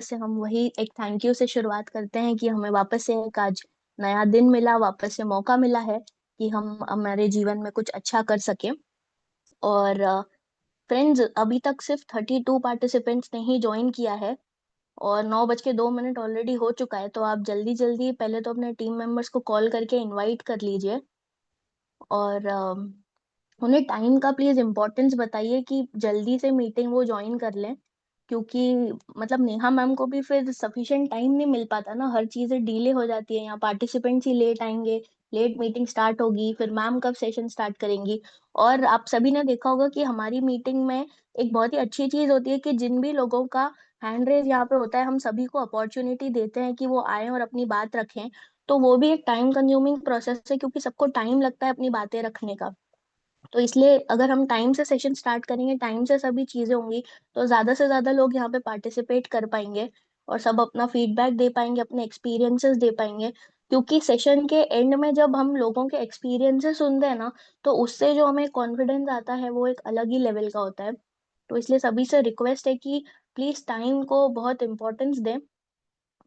से हम वही एक थैंक यू से शुरुआत करते हैं कि हमें वापस से एक आज नया दिन मिला, वापस से मौका मिला है कि हम हमारे जीवन में कुछ अच्छा कर सके। और फ्रेंड्स, अभी तक सिर्फ 32 पार्टिसिपेंट्स ने ही ज्वाइन किया है और 9:02 ऑलरेडी हो चुका है। तो आप जल्दी जल्दी पहले तो अपने टीम मेंबर्स को कॉल करके इनवाइट कर लीजिए और उन्हें टाइम का प्लीज इम्पोर्टेंस बताइए कि जल्दी से मीटिंग वो ज्वाइन कर लें। क्योंकि मतलब नेहा मैम को भी फिर सफिशिएंट टाइम नहीं मिल पाता ना, हर चीजें डिले हो जाती है, यहाँ पार्टिसिपेंट्स ही लेट आएंगे, लेट मीटिंग स्टार्ट होगी, फिर मैम कब सेशन स्टार्ट करेंगी। और आप सभी ने देखा होगा कि हमारी मीटिंग में एक बहुत ही अच्छी चीज होती है कि जिन भी लोगों का हैंड रेज यहाँ पे होता है, हम सभी को अपॉर्चुनिटी देते हैं कि वो आए और अपनी बात रखें। तो वो भी एक टाइम कंज्यूमिंग प्रोसेस है, क्योंकि सबको टाइम लगता है अपनी बातें रखने का। तो इसलिए अगर हम टाइम से सेशन स्टार्ट करेंगे, टाइम से सभी चीजें होंगी, तो ज्यादा से ज्यादा लोग यहाँ पे पार्टिसिपेट कर पाएंगे और सब अपना फीडबैक दे पाएंगे, अपने एक्सपीरियंसेस दे पाएंगे। क्योंकि सेशन के एंड में जब हम लोगों के एक्सपीरियंसेस सुनते हैं ना, तो उससे जो हमें कॉन्फिडेंस आता है वो एक अलग ही लेवल का होता है। तो इसलिए सभी से रिक्वेस्ट है कि प्लीज टाइम को बहुत इंपॉर्टेंस दें।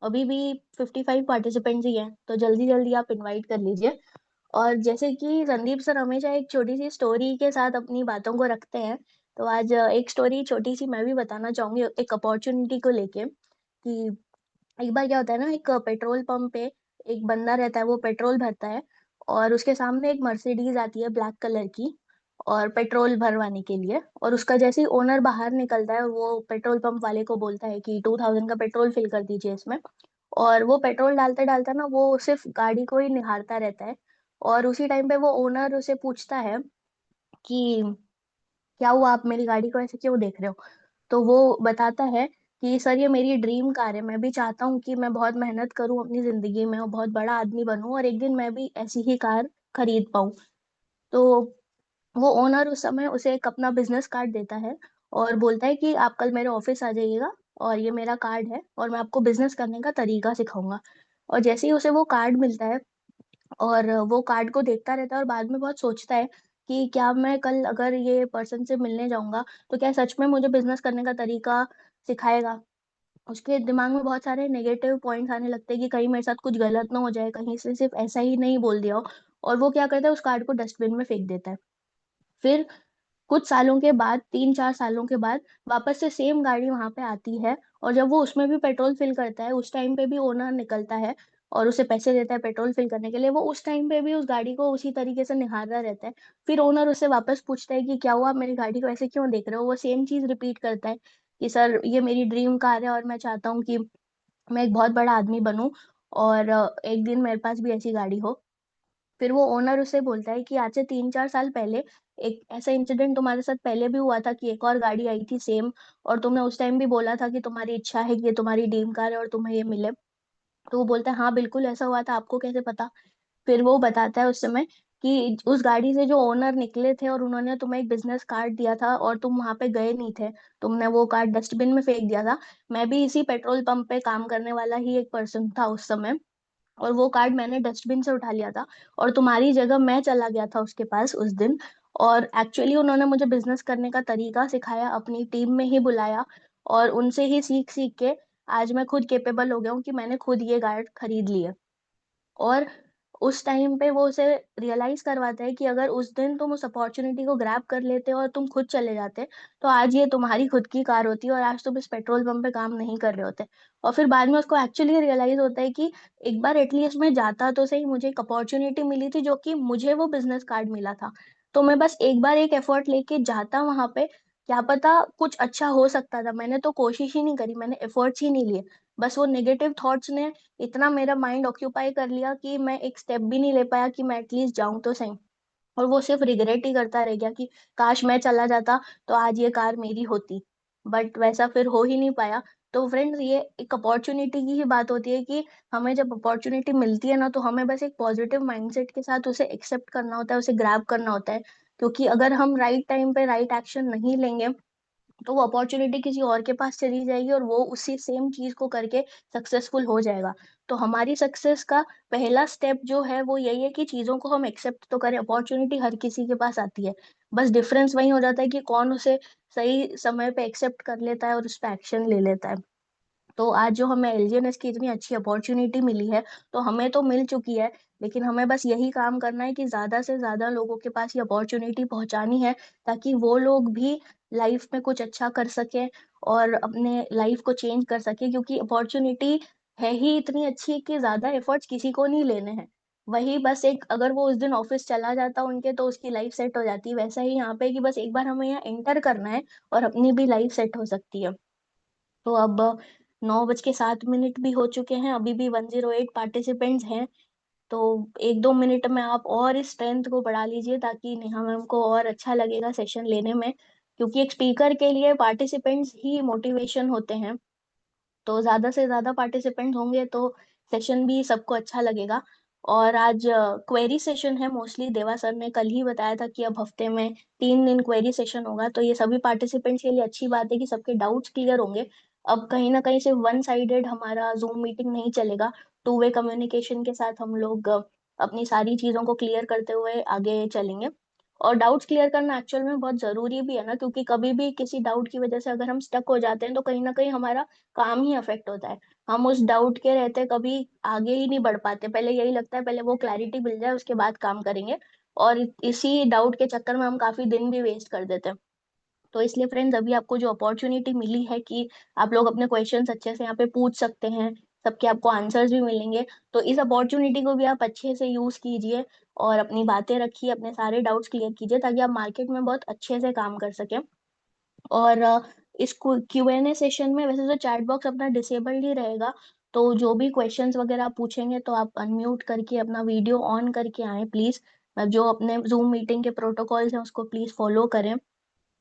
अभी भी 55 पार्टिसिपेंट्स ही हैं, तो जल्दी जल्दी आप इनवाइट कर लीजिए। और जैसे कि संदीप सर हमेशा एक छोटी सी स्टोरी के साथ अपनी बातों को रखते हैं, तो आज एक स्टोरी छोटी सी मैं भी बताना चाहूंगी एक अपॉर्चुनिटी को लेके। कि एक बार क्या होता है ना, एक पेट्रोल पंप पे एक बंदा रहता है, वो पेट्रोल भरता है और उसके सामने एक मर्सिडीज आती है ब्लैक कलर की, और पेट्रोल भरवाने के लिए। और उसका जैसे ही ओनर बाहर निकलता है, वो पेट्रोल पंप वाले को बोलता है कि 2000 का पेट्रोल फिल कर दीजिए इसमें। और वो पेट्रोल डालता डालता ना, वो सिर्फ गाड़ी को ही निहारता रहता है। और उसी टाइम पे वो ओनर उसे पूछता है कि क्या हुआ, आप मेरी गाड़ी को ऐसे क्यों देख रहे हो। तो वो बताता है कि सर ये मेरी ड्रीम कार है, मैं भी चाहता हूँ कि मैं बहुत मेहनत करूँ अपनी जिंदगी में और बहुत बड़ा आदमी बनूं और एक दिन मैं भी ऐसी ही कार खरीद पाऊँ। तो वो ओनर उस समय उसे एक अपना बिजनेस कार्ड देता है और बोलता है कि आप कल मेरे ऑफिस आ जाइएगा और ये मेरा कार्ड है और मैं आपको बिजनेस करने का तरीका सिखाऊंगा। और जैसे ही उसे वो कार्ड मिलता है और वो कार्ड को देखता रहता है और बाद में बहुत सोचता है कि क्या मैं कल अगर ये पर्सन से मिलने जाऊंगा तो क्या सच में मुझे बिजनेस करने का तरीका सिखाएगा। उसके दिमाग में बहुत सारे नेगेटिव पॉइंट्स आने लगते हैं कि कहीं मेरे साथ कुछ गलत ना हो जाए, कहीं से सिर्फ ऐसा ही नहीं बोल दिया हो। और वो क्या करता है, उस कार्ड को डस्टबिन में फेंक देता है। फिर कुछ सालों के बाद, 3-4 सालों के बाद, वापस से सेम गाड़ी वहां पे आती है। और जब वो उसमें भी पेट्रोल फिल करता है, उस टाइम पे भी ओनर निकलता है और उसे पैसे देता है पेट्रोल फिल करने के लिए। वो उस टाइम पे भी उस गाड़ी को उसी तरीके से निहार रहा रहता है। फिर ओनर उससे वापस पूछता है कि क्या हुआ, आप मेरी गाड़ी को ऐसे क्यों देख रहे हो। वो सेम चीज रिपीट करता है कि सर ये मेरी ड्रीम कार है और मैं चाहता हूँ कि मैं एक बहुत बड़ा आदमी बनूं और एक दिन मेरे पास भी ऐसी गाड़ी हो। फिर वो ओनर उसे बोलता है कि आज से 3-4 साल पहले एक ऐसा इंसिडेंट तुम्हारे साथ पहले भी हुआ था कि एक और गाड़ी आई थी सेम, और तुमने उस टाइम भी बोला था कि तुम्हारी इच्छा है कि ये तुम्हारी ड्रीम कार है और तुम्हें ये मिले। तो वो बोलता है हाँ बिल्कुल ऐसा हुआ था, आपको कैसे पता। फिर वो बताता है उस समय कि उस गाड़ी से जो ओनर निकले थे और उन्होंने तुम्हें एक बिजनेस कार्ड दिया था और तुम वहां पे गए नहीं थे, तुमने वो कार्ड डस्टबिन में फेंक दिया था। मैं भी इसी पेट्रोल पंप पे काम करने वाला ही एक पर्सन था उस समय, और वो कार्ड मैंने डस्टबिन से उठा लिया था और तुम्हारी जगह मैं चला गया था उसके पास उस दिन। और एक्चुअली उन्होंने मुझे बिजनेस करने का तरीका सिखाया, अपनी टीम में ही बुलाया और उनसे ही सीख सीख के आज मैं खुद केपेबल हो गया हूँ कि मैंने खुद ये गार्ड खरीद ली है। और उस टाइम पे वो उसे रियलाइज करवाता है कि अगर उस दिन तुम उस अपॉर्चुनिटी को ग्रैब कर लेते और तुम खुद चले जाते, तो आज ये तुम्हारी खुद की कार होती और आज तुम इस पेट्रोल पंप पे काम नहीं कर रहे होते। और फिर बाद में उसको एक्चुअली रियलाइज होता है कि एक बार एटलीस्ट मैं जाता तो सही, मुझे एक अपॉर्चुनिटी मिली थी जो कि मुझे वो बिजनेस कार्ड मिला था। तो मैं बस एक बार एक एफर्ट लेके जाता वहां पे, क्या पता कुछ अच्छा हो सकता था। मैंने तो कोशिश ही नहीं करी, मैंने एफर्ट्स ही नहीं लिए। बस वो नेगेटिव थॉट्स ने इतना मेरा माइंड ऑक्यूपाई कर लिया कि मैं एक स्टेप भी नहीं ले पाया कि मैं एटलीस्ट जाऊं तो सही। और वो सिर्फ रिग्रेट ही करता रह गया कि काश मैं चला जाता तो आज ये कार मेरी होती। बट वैसा फिर हो ही नहीं पाया। तो फ्रेंड्स, ये एक अपॉर्चुनिटी की ही बात होती है कि हमें जब अपॉर्चुनिटी मिलती है ना, तो हमें बस एक पॉजिटिव माइंडसेट के साथ उसे एक्सेप्ट करना होता है, उसे ग्रैब करना होता है। क्योंकि अगर हम राइट टाइम पे राइट एक्शन नहीं लेंगे, तो वो अपॉर्चुनिटी किसी और के पास चली जाएगी और वो उसी सेम चीज को करके सक्सेसफुल हो जाएगा। तो हमारी सक्सेस का पहला स्टेप जो है वो यही है कि चीजों को हम एक्सेप्ट तो करें। अपॉर्चुनिटी हर किसी के पास आती है, बस डिफरेंस वही हो जाता है कि कौन उसे सही समय पे एक्सेप्ट कर लेता है और उस पर एक्शन ले लेता है। तो आज जो हमें एलजीएनएस की इतनी अच्छी अपॉर्चुनिटी मिली है, तो हमें तो मिल चुकी है, लेकिन हमें बस यही काम करना है कि ज्यादा से ज्यादा लोगों के पास ये अपॉर्चुनिटी पहुंचानी है, ताकि वो लोग भी लाइफ में कुछ अच्छा कर सके और अपने लाइफ को चेंज कर सके, क्योंकि अपॉर्चुनिटी है ही इतनी अच्छी कि ज्यादा एफर्ट्स किसी को नहीं लेने हैं। वही बस एक, अगर वो उस दिन ऑफिस चला जाता उनके तो उसकी लाइफ सेट हो जाती, वैसा ही यहाँ पे कि बस एक बार हमें यहाँ एंटर करना है और अपनी भी लाइफ सेट हो सकती है। तो अब 9:07 भी हो चुके हैं, अभी भी 108 पार्टिसिपेंट्स हैं। तो 1-2 मिनट में आप और इस स्ट्रेंथ को बढ़ा लीजिए, ताकि नेहा मैम को और अच्छा लगेगा सेशन लेने में, क्योंकि एक स्पीकर के लिए पार्टिसिपेंट्स ही मोटिवेशन होते हैं। तो ज्यादा से ज्यादा पार्टिसिपेंट होंगे तो सेशन भी सबको अच्छा लगेगा। और आज क्वेरी सेशन है मोस्टली, देवा सर ने कल ही बताया था कि अब हफ्ते में 3 दिन क्वेरी सेशन होगा, तो ये सभी पार्टिसिपेंट्स के लिए अच्छी बात है कि सबके डाउट्स क्लियर होंगे। अब कहीं ना कहीं सिर्फ वन साइडेड हमारा जूम मीटिंग नहीं चलेगा, टू वे कम्युनिकेशन के साथ हम लोग अपनी सारी चीजों को क्लियर करते हुए आगे चलेंगे। और डाउट्स क्लियर करना एक्चुअल में बहुत जरूरी भी है ना, क्योंकि कभी भी किसी डाउट की वजह से अगर हम स्टक हो जाते हैं तो कहीं ना कहीं हमारा काम ही अफेक्ट होता है। हम उस डाउट के रहते कभी आगे ही नहीं बढ़ पाते, पहले यही लगता है पहले वो क्लैरिटी मिल जाए उसके बाद काम करेंगे, और इसी डाउट के चक्कर में हम काफी दिन भी वेस्ट कर देते हैं। तो इसलिए फ्रेंड्स, अभी आपको जो अपॉर्चुनिटी मिली है कि आप लोग अपने क्वेश्चंस अच्छे से यहाँ पे पूछ सकते हैं, सबके आपको आंसर्स भी मिलेंगे, तो इस अपॉर्चुनिटी को भी आप अच्छे से यूज कीजिए और अपनी बातें रखिए, अपने सारे डाउट्स क्लियर कीजिए, ताकि आप मार्केट में बहुत अच्छे से काम कर सकें। और इस क्यूएनए सेशन में वैसे तो चैट बॉक्स अपना डिसेबल्ड ही रहेगा, तो जो भी क्वेश्चंस वगैरह आप पूछेंगे तो आप अनम्यूट करके अपना वीडियो ऑन करके आए प्लीज। जो अपने जूम मीटिंग के प्रोटोकॉल्स हैं उसको प्लीज फॉलो करें,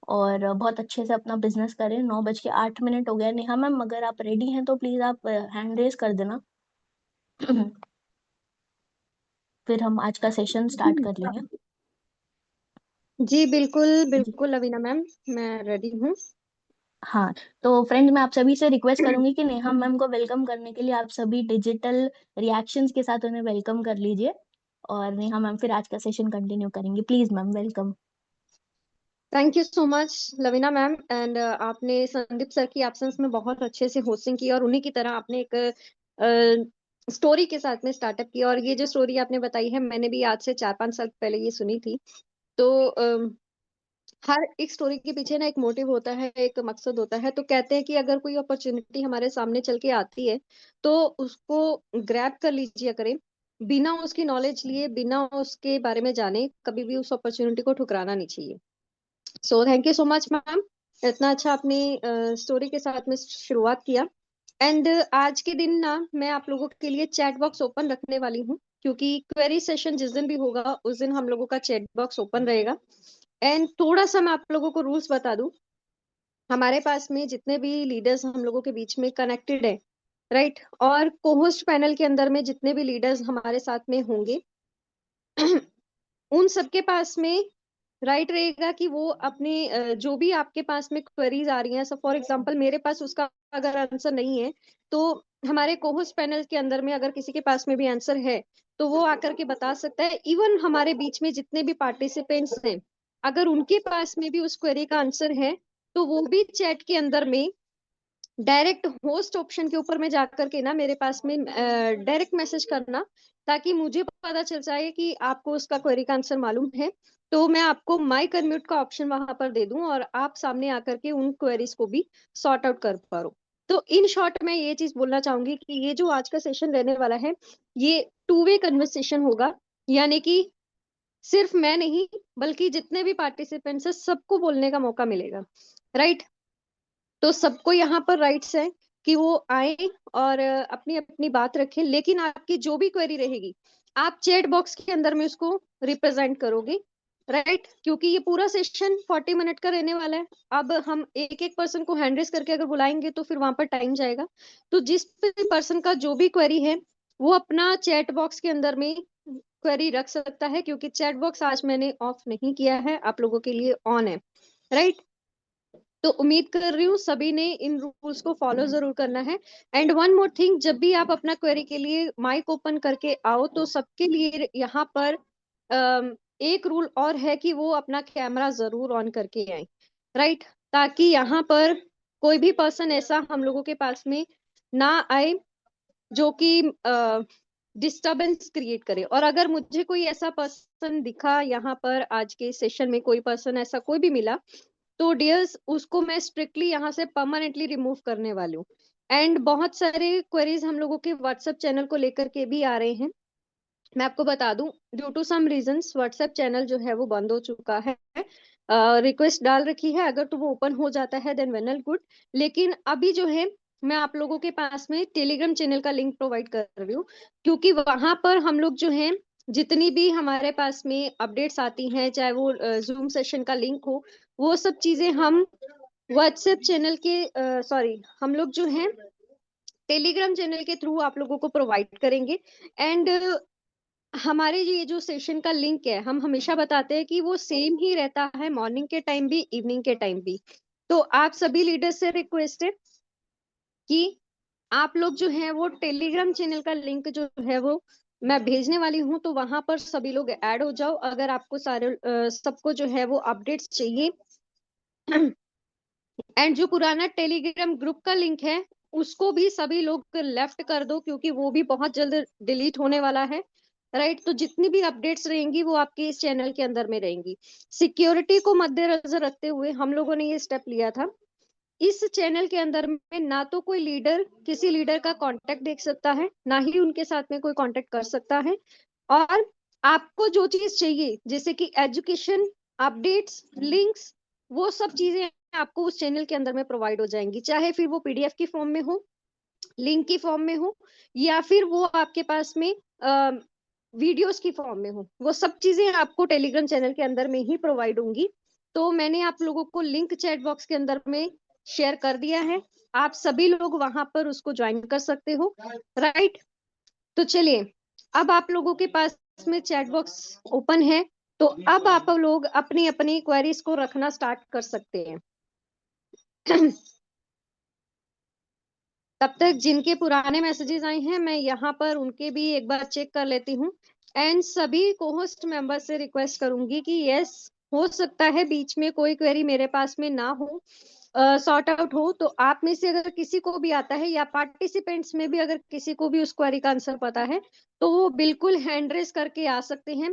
और बहुत अच्छे से अपना बिजनेस करें। 9:08 हो गया। नेहा मैम, अगर आप रेडी हैं तो प्लीज आप हैंड रेज कर देना। फिर हम आज का सेशन स्टार्ट कर लेंगे। जी बिल्कुल जी बिल्कुल लवीना मैम, मैं रेडी हूँ। हाँ। तो फ्रेंड, मैं आप सभी से रिक्वेस्ट करूंगी कि नेहा मैम को वेलकम करने के लिए आप सभी डिजिटल रिएक्शंस के साथ उन्हें वेलकम कर लीजिए, और नेहा मैम फिर आज का सेशन कंटिन्यू करेंगे। Please ma'am, welcome. Thank you so much Lavina ma'am. And आपने संदीप सर की एब्सेंस में बहुत अच्छे से होस्टिंग की, और उन्हीं की तरह आपने एक स्टोरी के साथ में स्टार्टअप किया। और ये जो स्टोरी आपने बताई है, मैंने भी आज से 4-5 साल पहले ये सुनी थी। तो हर एक स्टोरी के पीछे ना एक मोटिव होता है, एक मकसद होता है। तो कहते हैं कि अगर कोई अपॉर्चुनिटी हमारे सामने चल के आती है तो उसको ग्रैब कर लीजिए करें, बिना उसकी नॉलेज लिए, बिना उसके बारे में जाने कभी भी उस अपॉर्चुनिटी को ठुकराना नहीं चाहिए। So thank you so much ma'am, इतना अच्छा अपनी स्टोरी के साथ में शुरुआत किया। एंड आज के दिन ना मैं आप लोगों के लिए चैट बॉक्स ओपन रखने वाली हूँ, क्योंकि क्वेरी सेशन जिस दिन भी होगा उस दिन हम लोगों का चैट बॉक्स ओपन रहेगा। एंड थोड़ा सा मैं आप लोगों को रूल्स बता दूं। हमारे पास में जितने भी लीडर्स हम लोगों के बीच में कनेक्टेड है, राइट, और कोहोस्ट पैनल के अंदर में जितने भी लीडर्स हमारे साथ में होंगे, उन सबके पास में राइट रहेगा कि वो अपने जो भी आपके पास में क्वेरीज आ रही हैं, सो फॉर एग्जांपल मेरे पास उसका अगर आंसर नहीं है, तो हमारे कोहोस्ट पैनल के अंदर में अगर किसी के पास में भी आंसर है तो वो आकर के बता सकता है। इवन हमारे बीच में जितने भी पार्टिसिपेंट्स हैं, अगर उनके पास में भी उस क्वेरी का आंसर है तो वो भी चैट के अंदर में डायरेक्ट होस्ट ऑप्शन के ऊपर में जाकर के ना मेरे पास में डायरेक्ट मैसेज करना, ताकि मुझे पता चल जाए कि आपको उसका क्वेरी का आंसर मालूम है। तो मैं आपको माइक अनम्यूट का ऑप्शन वहां पर दे दूं और आप सामने आकर के उन क्वेरीज को भी सॉर्ट आउट कर पाओ। तो इन शॉर्ट मैं ये चीज बोलना चाहूंगी कि ये जो आज का सेशन रहने वाला है, ये टू वे कन्वर्सेशन होगा। यानी कि सिर्फ मैं नहीं, बल्कि जितने भी पार्टिसिपेंट्स हैं सबको बोलने का मौका मिलेगा, राइट। तो सबको यहाँ पर राइट्स है कि वो आए और अपनी अपनी बात रखें, लेकिन आपकी जो भी क्वेरी रहेगी आप चैट बॉक्स के अंदर में उसको रिप्रेजेंट करोगे, राइट। क्योंकि ये पूरा सेशन 40 मिनट का रहने वाला है। अब हम एक एक पर्सन को हैंड रेस करके अगर बुलाएंगे तो फिर वहां पर टाइम जाएगा। तो जिस भी पर्सन का जो भी क्वेरी है वो अपना चैट बॉक्स के अंदर में क्वेरी रख सकता है, क्योंकि चैट बॉक्स आज मैंने ऑफ नहीं किया है, आप लोगों के लिए ऑन है, राइट। तो उम्मीद कर रही हूँ सभी ने इन रूल्स को फॉलो जरूर करना है। एंड वन मोर थिंग, जब भी आप अपना क्वेरी के लिए माइक ओपन करके आओ तो सबके लिए यहाँ पर एक रूल और है कि वो अपना कैमरा जरूर ऑन करके आए, राइट। ताकि यहाँ पर कोई भी पर्सन ऐसा हम लोगों के पास में ना आए जो कि डिस्टरबेंस क्रिएट करे। और अगर मुझे कोई ऐसा पर्सन दिखा यहाँ पर आज के सेशन में, कोई पर्सन ऐसा कोई भी मिला, तो डियर्स उसको मैं स्ट्रिक्टली यहाँ से परमानेंटली रिमूव करने वाली हूँ। एंड बहुत सारे क्वेरीज हम लोगों के व्हाट्सएप चैनल को लेकर के भी आ रहे हैं। मैं आपको बता दूं, due to some reasons WhatsApp channel जो है वो बंद हो चुका है। रिक्वेस्ट डाल रखी है, अगर तो वो ओपन हो जाता है देन वेल एंड गुड। लेकिन अभी जो है मैं आप लोगों के पास में टेलीग्राम चैनल का लिंक प्रोवाइड कर रही हूँ, क्योंकि वहां पर हम लोग जो है जितनी भी हमारे पास में अपडेट्स आती हैं, चाहे वो जूम सेशन का लिंक हो, वो सब चीजें हम व्हाट्सएप चैनल के सॉरी हम लोग जो है टेलीग्राम चैनल के थ्रू आप लोगों को प्रोवाइड करेंगे। एंड हमारे ये जो सेशन का लिंक है, हम हमेशा बताते हैं कि वो सेम ही रहता है, मॉर्निंग के टाइम भी, इवनिंग के टाइम भी। तो आप सभी लीडर्स से रिक्वेस्ट है कि आप लोग जो है वो टेलीग्राम चैनल का लिंक जो है वो मैं भेजने वाली हूँ, तो वहां पर सभी लोग ऐड हो जाओ। अगर आपको सारे सबको जो है वो अपडेट्स चाहिए। एंड जो पुराना टेलीग्राम ग्रुप का लिंक है उसको भी सभी लोग लेफ्ट कर दो, क्योंकि वो भी बहुत जल्द डिलीट होने वाला है। राइट, तो जितनी भी अपडेट्स रहेंगी वो आपके इस चैनल के अंदर में रहेंगी। सिक्योरिटी को मद्देनजर रखते हुए हम लोगों ने ये स्टेप लिया था। इस चैनल के अंदर में ना तो कोई लीडर किसी लीडर का कांटेक्ट देख सकता है, ना ही उनके साथ में कोई कांटेक्ट कर सकता है। और आपको जो चीज चाहिए जैसे कि एजुकेशन, अपडेट्स, लिंक्स, वो सब चीजें आपको उस चैनल के अंदर में प्रोवाइड हो जाएंगी, चाहे फिर वो पीडीएफ की फॉर्म में हो, लिंक की फॉर्म में हो, या फिर वो आपके पास में वीडियोस की फॉर्म में हो। वो सब चीजें आपको टेलीग्राम चैनल के अंदर में ही प्रोवाइड होंगी। तो मैंने आप लोगों को लिंक चैट बॉक्स के अंदर में शेयर कर दिया है, आप सभी लोग वहां पर उसको ज्वाइन कर सकते हो। राइट, तो चलिए, अब आप लोगों के पास में चैट बॉक्स ओपन है, तो अब आप लोग अपनी अपनी क्वेरीज को रखना स्टार्ट कर सकते हैं। तब तक जिनके पुराने मैसेजेस आए हैं मैं यहाँ पर उनके भी एक बार चेक कर लेती हूँ। एंड सभी कोहोस्ट मेंबर से रिक्वेस्ट करूंगी कि यस, हो सकता है बीच में कोई क्वेरी मेरे पास में ना हो, सॉर्ट आउट हो, तो आप में से अगर किसी को भी आता है या पार्टिसिपेंट्स में भी अगर किसी को भी उस क्वेरी का आंसर पता है, तो वो बिल्कुल हैंड रेस करके आ सकते हैं।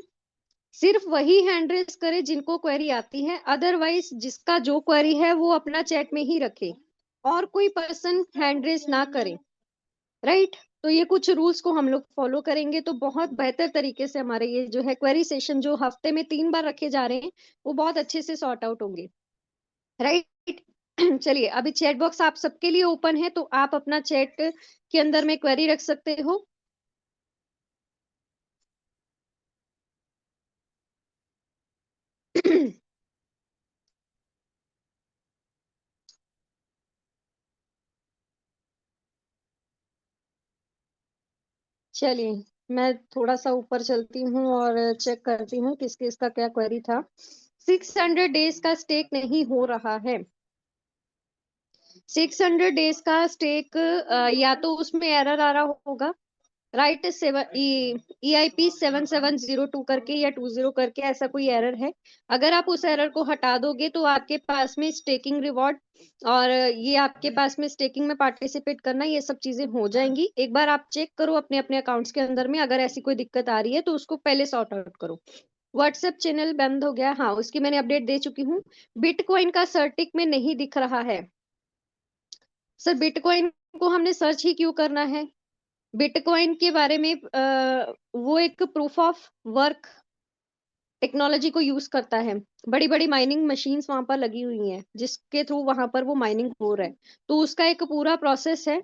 सिर्फ वही हैंड रेस करे जिनको क्वेरी आती है, अदरवाइज जिसका जो क्वेरी है वो अपना चैट में ही रखे, और कोई पर्सन हैंड रेस ना करे। राइट, तो ये कुछ रूल्स को हम लोग फॉलो करेंगे तो बहुत बेहतर तरीके से हमारे ये जो है क्वेरी सेशन जो हफ्ते में 3 बार रखे जा रहे हैं वो बहुत अच्छे से सॉर्ट आउट होंगे। राइट, चलिए, अभी चैट बॉक्स आप सबके लिए ओपन है, तो आप अपना चैट के अंदर में क्वेरी रख सकते हो। चलिए, मैं थोड़ा सा ऊपर चलती हूँ और चेक करती हूँ किस किस का क्या क्वेरी था। 600 डेज का स्टेक नहीं हो रहा है। 600 डेज का स्टेक या तो उसमें एरर आ रहा होगा। राइट, EIP 7702 करके या 20 करके ऐसा कोई एरर है। अगर आप उस एरर को हटा दोगे तो आपके पास में स्टेकिंग रिवॉर्ड और ये आपके पास में स्टेकिंग में पार्टिसिपेट करना, ये सब चीजें हो जाएंगी। एक बार आप चेक करो अपने अपने अकाउंट्स के अंदर में, अगर ऐसी कोई दिक्कत आ रही है तो उसको पहले सॉर्ट आउट करो। व्हाट्सएप चैनल बंद हो गया, हाँ उसकी मैंने अपडेट दे चुकी हूँ। बिटकॉइन का सर्टिक में नहीं दिख रहा है। सर, बिटकॉइन को हमने सर्च ही क्यों करना है? बिटकॉइन के बारे में वो एक प्रूफ ऑफ वर्क टेक्नोलॉजी को यूज करता है। बड़ी बड़ी माइनिंग मशीन्स वहां पर लगी हुई हैं जिसके थ्रू वहां पर वो माइनिंग हो रहा है। तो उसका एक पूरा प्रोसेस है।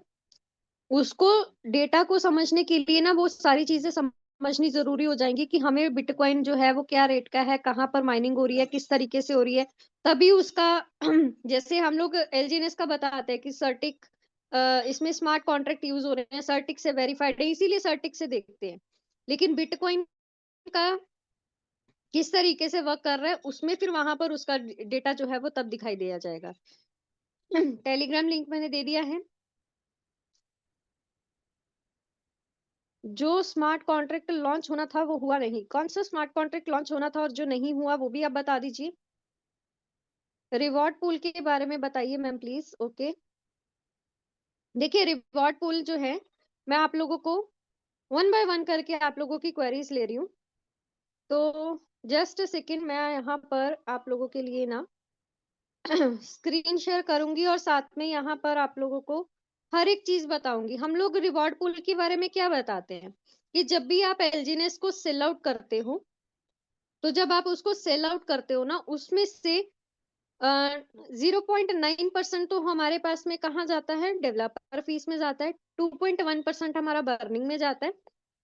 उसको डेटा को समझने के लिए ना वो सारी चीजें समझनी जरूरी हो जाएंगी कि हमें बिटकॉइन जो है वो क्या रेट का है, कहाँ पर माइनिंग हो रही है, किस तरीके से हो रही है। तभी उसका जैसे हम लोग एलजीएनएस का बताते हैं कि सर्टिक, इसमें स्मार्ट कॉन्ट्रैक्ट यूज हो रहे हैं, सर्टिक से वेरीफाइड है, इसीलिए सर्टिक से देखते हैं। लेकिन बिटकॉइन का किस तरीके से वर्क कर रहा है उसमें फिर वहां पर उसका डेटा जो है वो तब दिखाई दिया जाएगा। टेलीग्राम लिंक मैंने दे दिया है। जो स्मार्ट कॉन्ट्रैक्ट लॉन्च होना था वो हुआ नहीं। कौन सा स्मार्ट कॉन्ट्रैक्ट लॉन्च होना था और जो नहीं हुआ वो भी आप बता दीजिए। रिवॉर्ड पूल के बारे में बताइए मैम प्लीज। ओके, देखिए रिवॉर्ड पूल जो है, मैं आप लोगों को वन बाय वन करके आप लोगों की क्वेरीज ले रही हूँ। तो जस्ट सेकंड, मैं यहाँ पर आप लोगों के लिए ना स्क्रीन शेयर करूंगी और साथ में यहाँ पर आप लोगों को हर एक चीज बताऊंगी। हम लोग रिवॉर्ड पूल के बारे में क्या बताते हैं कि जब भी आप एलजीनेस को सेल आउट करते हो, तो जब आप उसको सेल आउट करते हो ना, उसमें से 0.9% तो हमारे पास में कहाँ जाता है, डेवलपर फीस में जाता है। 2.1% हमारा बर्निंग में जाता है,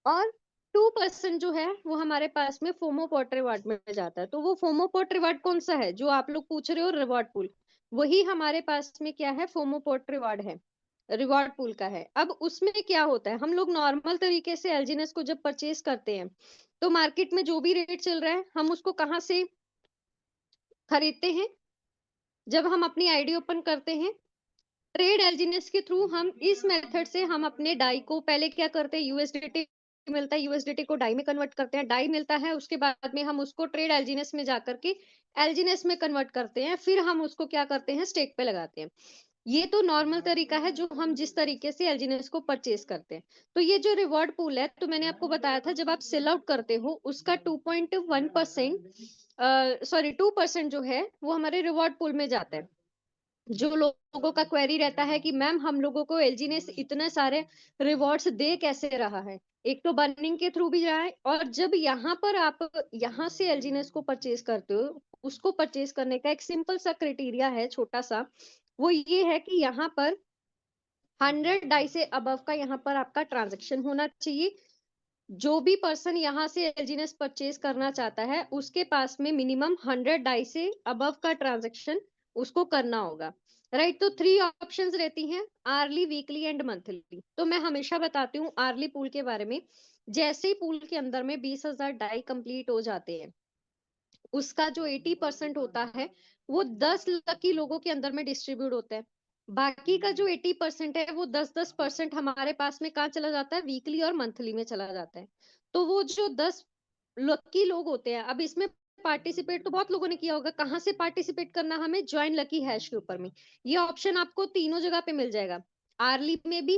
और 2% जो है वो हमारे पास में फोमो पॉट रिवार्ड में जाता है। तो वो फोमो पॉट रिवार्ड कौन सा है जो आप लोग पूछ रहे हो, रिवॉर्ड पूल, वही हमारे पास में क्या है, फोमो पॉट रिवार्ड है, रिवॉर्ड पूल का है। अब उसमें क्या होता है, हम लोग नॉर्मल तरीके से एलजीनेस को जब परचेज करते हैं, तो मार्केट में जो भी रेट चल रहा है, हम उसको कहाँ से खरीदते हैं, जब हम अपनी आईडी ओपन करते हैं ट्रेड एलजीनेस के थ्रू, हम इस मेथड से हम अपने डाई को पहले क्या करते हैं, यूएसडीटी मिलता है, यूएसडीटी को डाई में कन्वर्ट करते हैं, डाई मिलता है, उसके बाद में हम उसको ट्रेड एलजीनेस में जाकर के एलजीनेस में कन्वर्ट करते हैं, फिर हम उसको क्या करते हैं, स्टेक पे लगाते हैं। ये तो नॉर्मल तरीका है जो हम जिस तरीके से एलजीनेस को परचेज करते हैं। तो ये जो रिवॉर्ड पूल है, तो मैंने आपको बताया था, जब आप सेल आउट करते हो उसका 2.1% सॉरी 2% जो है वो हमारे रिवॉर्ड पूल में जाता है। जो लोगों का क्वेरी रहता है कि मैम हम लोगों को एलजी ने इतने सारे रिवॉर्ड्स दे कैसे रहा है, एक तो बर्निंग के थ्रू भी रहा है, और जब यहाँ पर आप यहाँ से एलजीनेस को परचेज करते हो, उसको परचेज करने का एक सिंपल सा क्राइटेरिया है, छोटा सा, वो ये है कि यहाँ पर 100 डाई से अबव का यहाँ पर आपका ट्रांजेक्शन होना चाहिए। जो भी पर्सन यहाँ से एलजीनेस परचेज करना चाहता है, उसके पास में मिनिमम 100 डाई से अबव का ट्रांजेक्शन उसको करना होगा। राइट, तो 3 ऑप्शंस रहती हैं, आर्ली, वीकली एंड मंथली। तो मैं हमेशा बताती हूँ आर्ली पूल के बारे में। जैसे ही पूल के अंदर में 20,000 डाई कंप्लीट हो जाते हैं, उसका जो 80% होता है वो 10 लकी लोगों के अंदर में डिस्ट्रीब्यूट होता है। बाकी का जो 80% है वो 10-10% हमारे पास में कहाँ चला जाता है, वीकली और मंथली में चला जाता है। तो वो जो 10 लकी लोग होते हैं, अब इसमें पार्टिसिपेट तो बहुत लोगों ने किया होगा, कहाँ से पार्टिसिपेट करना, हमें ज्वाइन लकी हैश के ऊपर में। ये ऑप्शन आपको तीनों जगह पे मिल जाएगा, आर्ली में भी,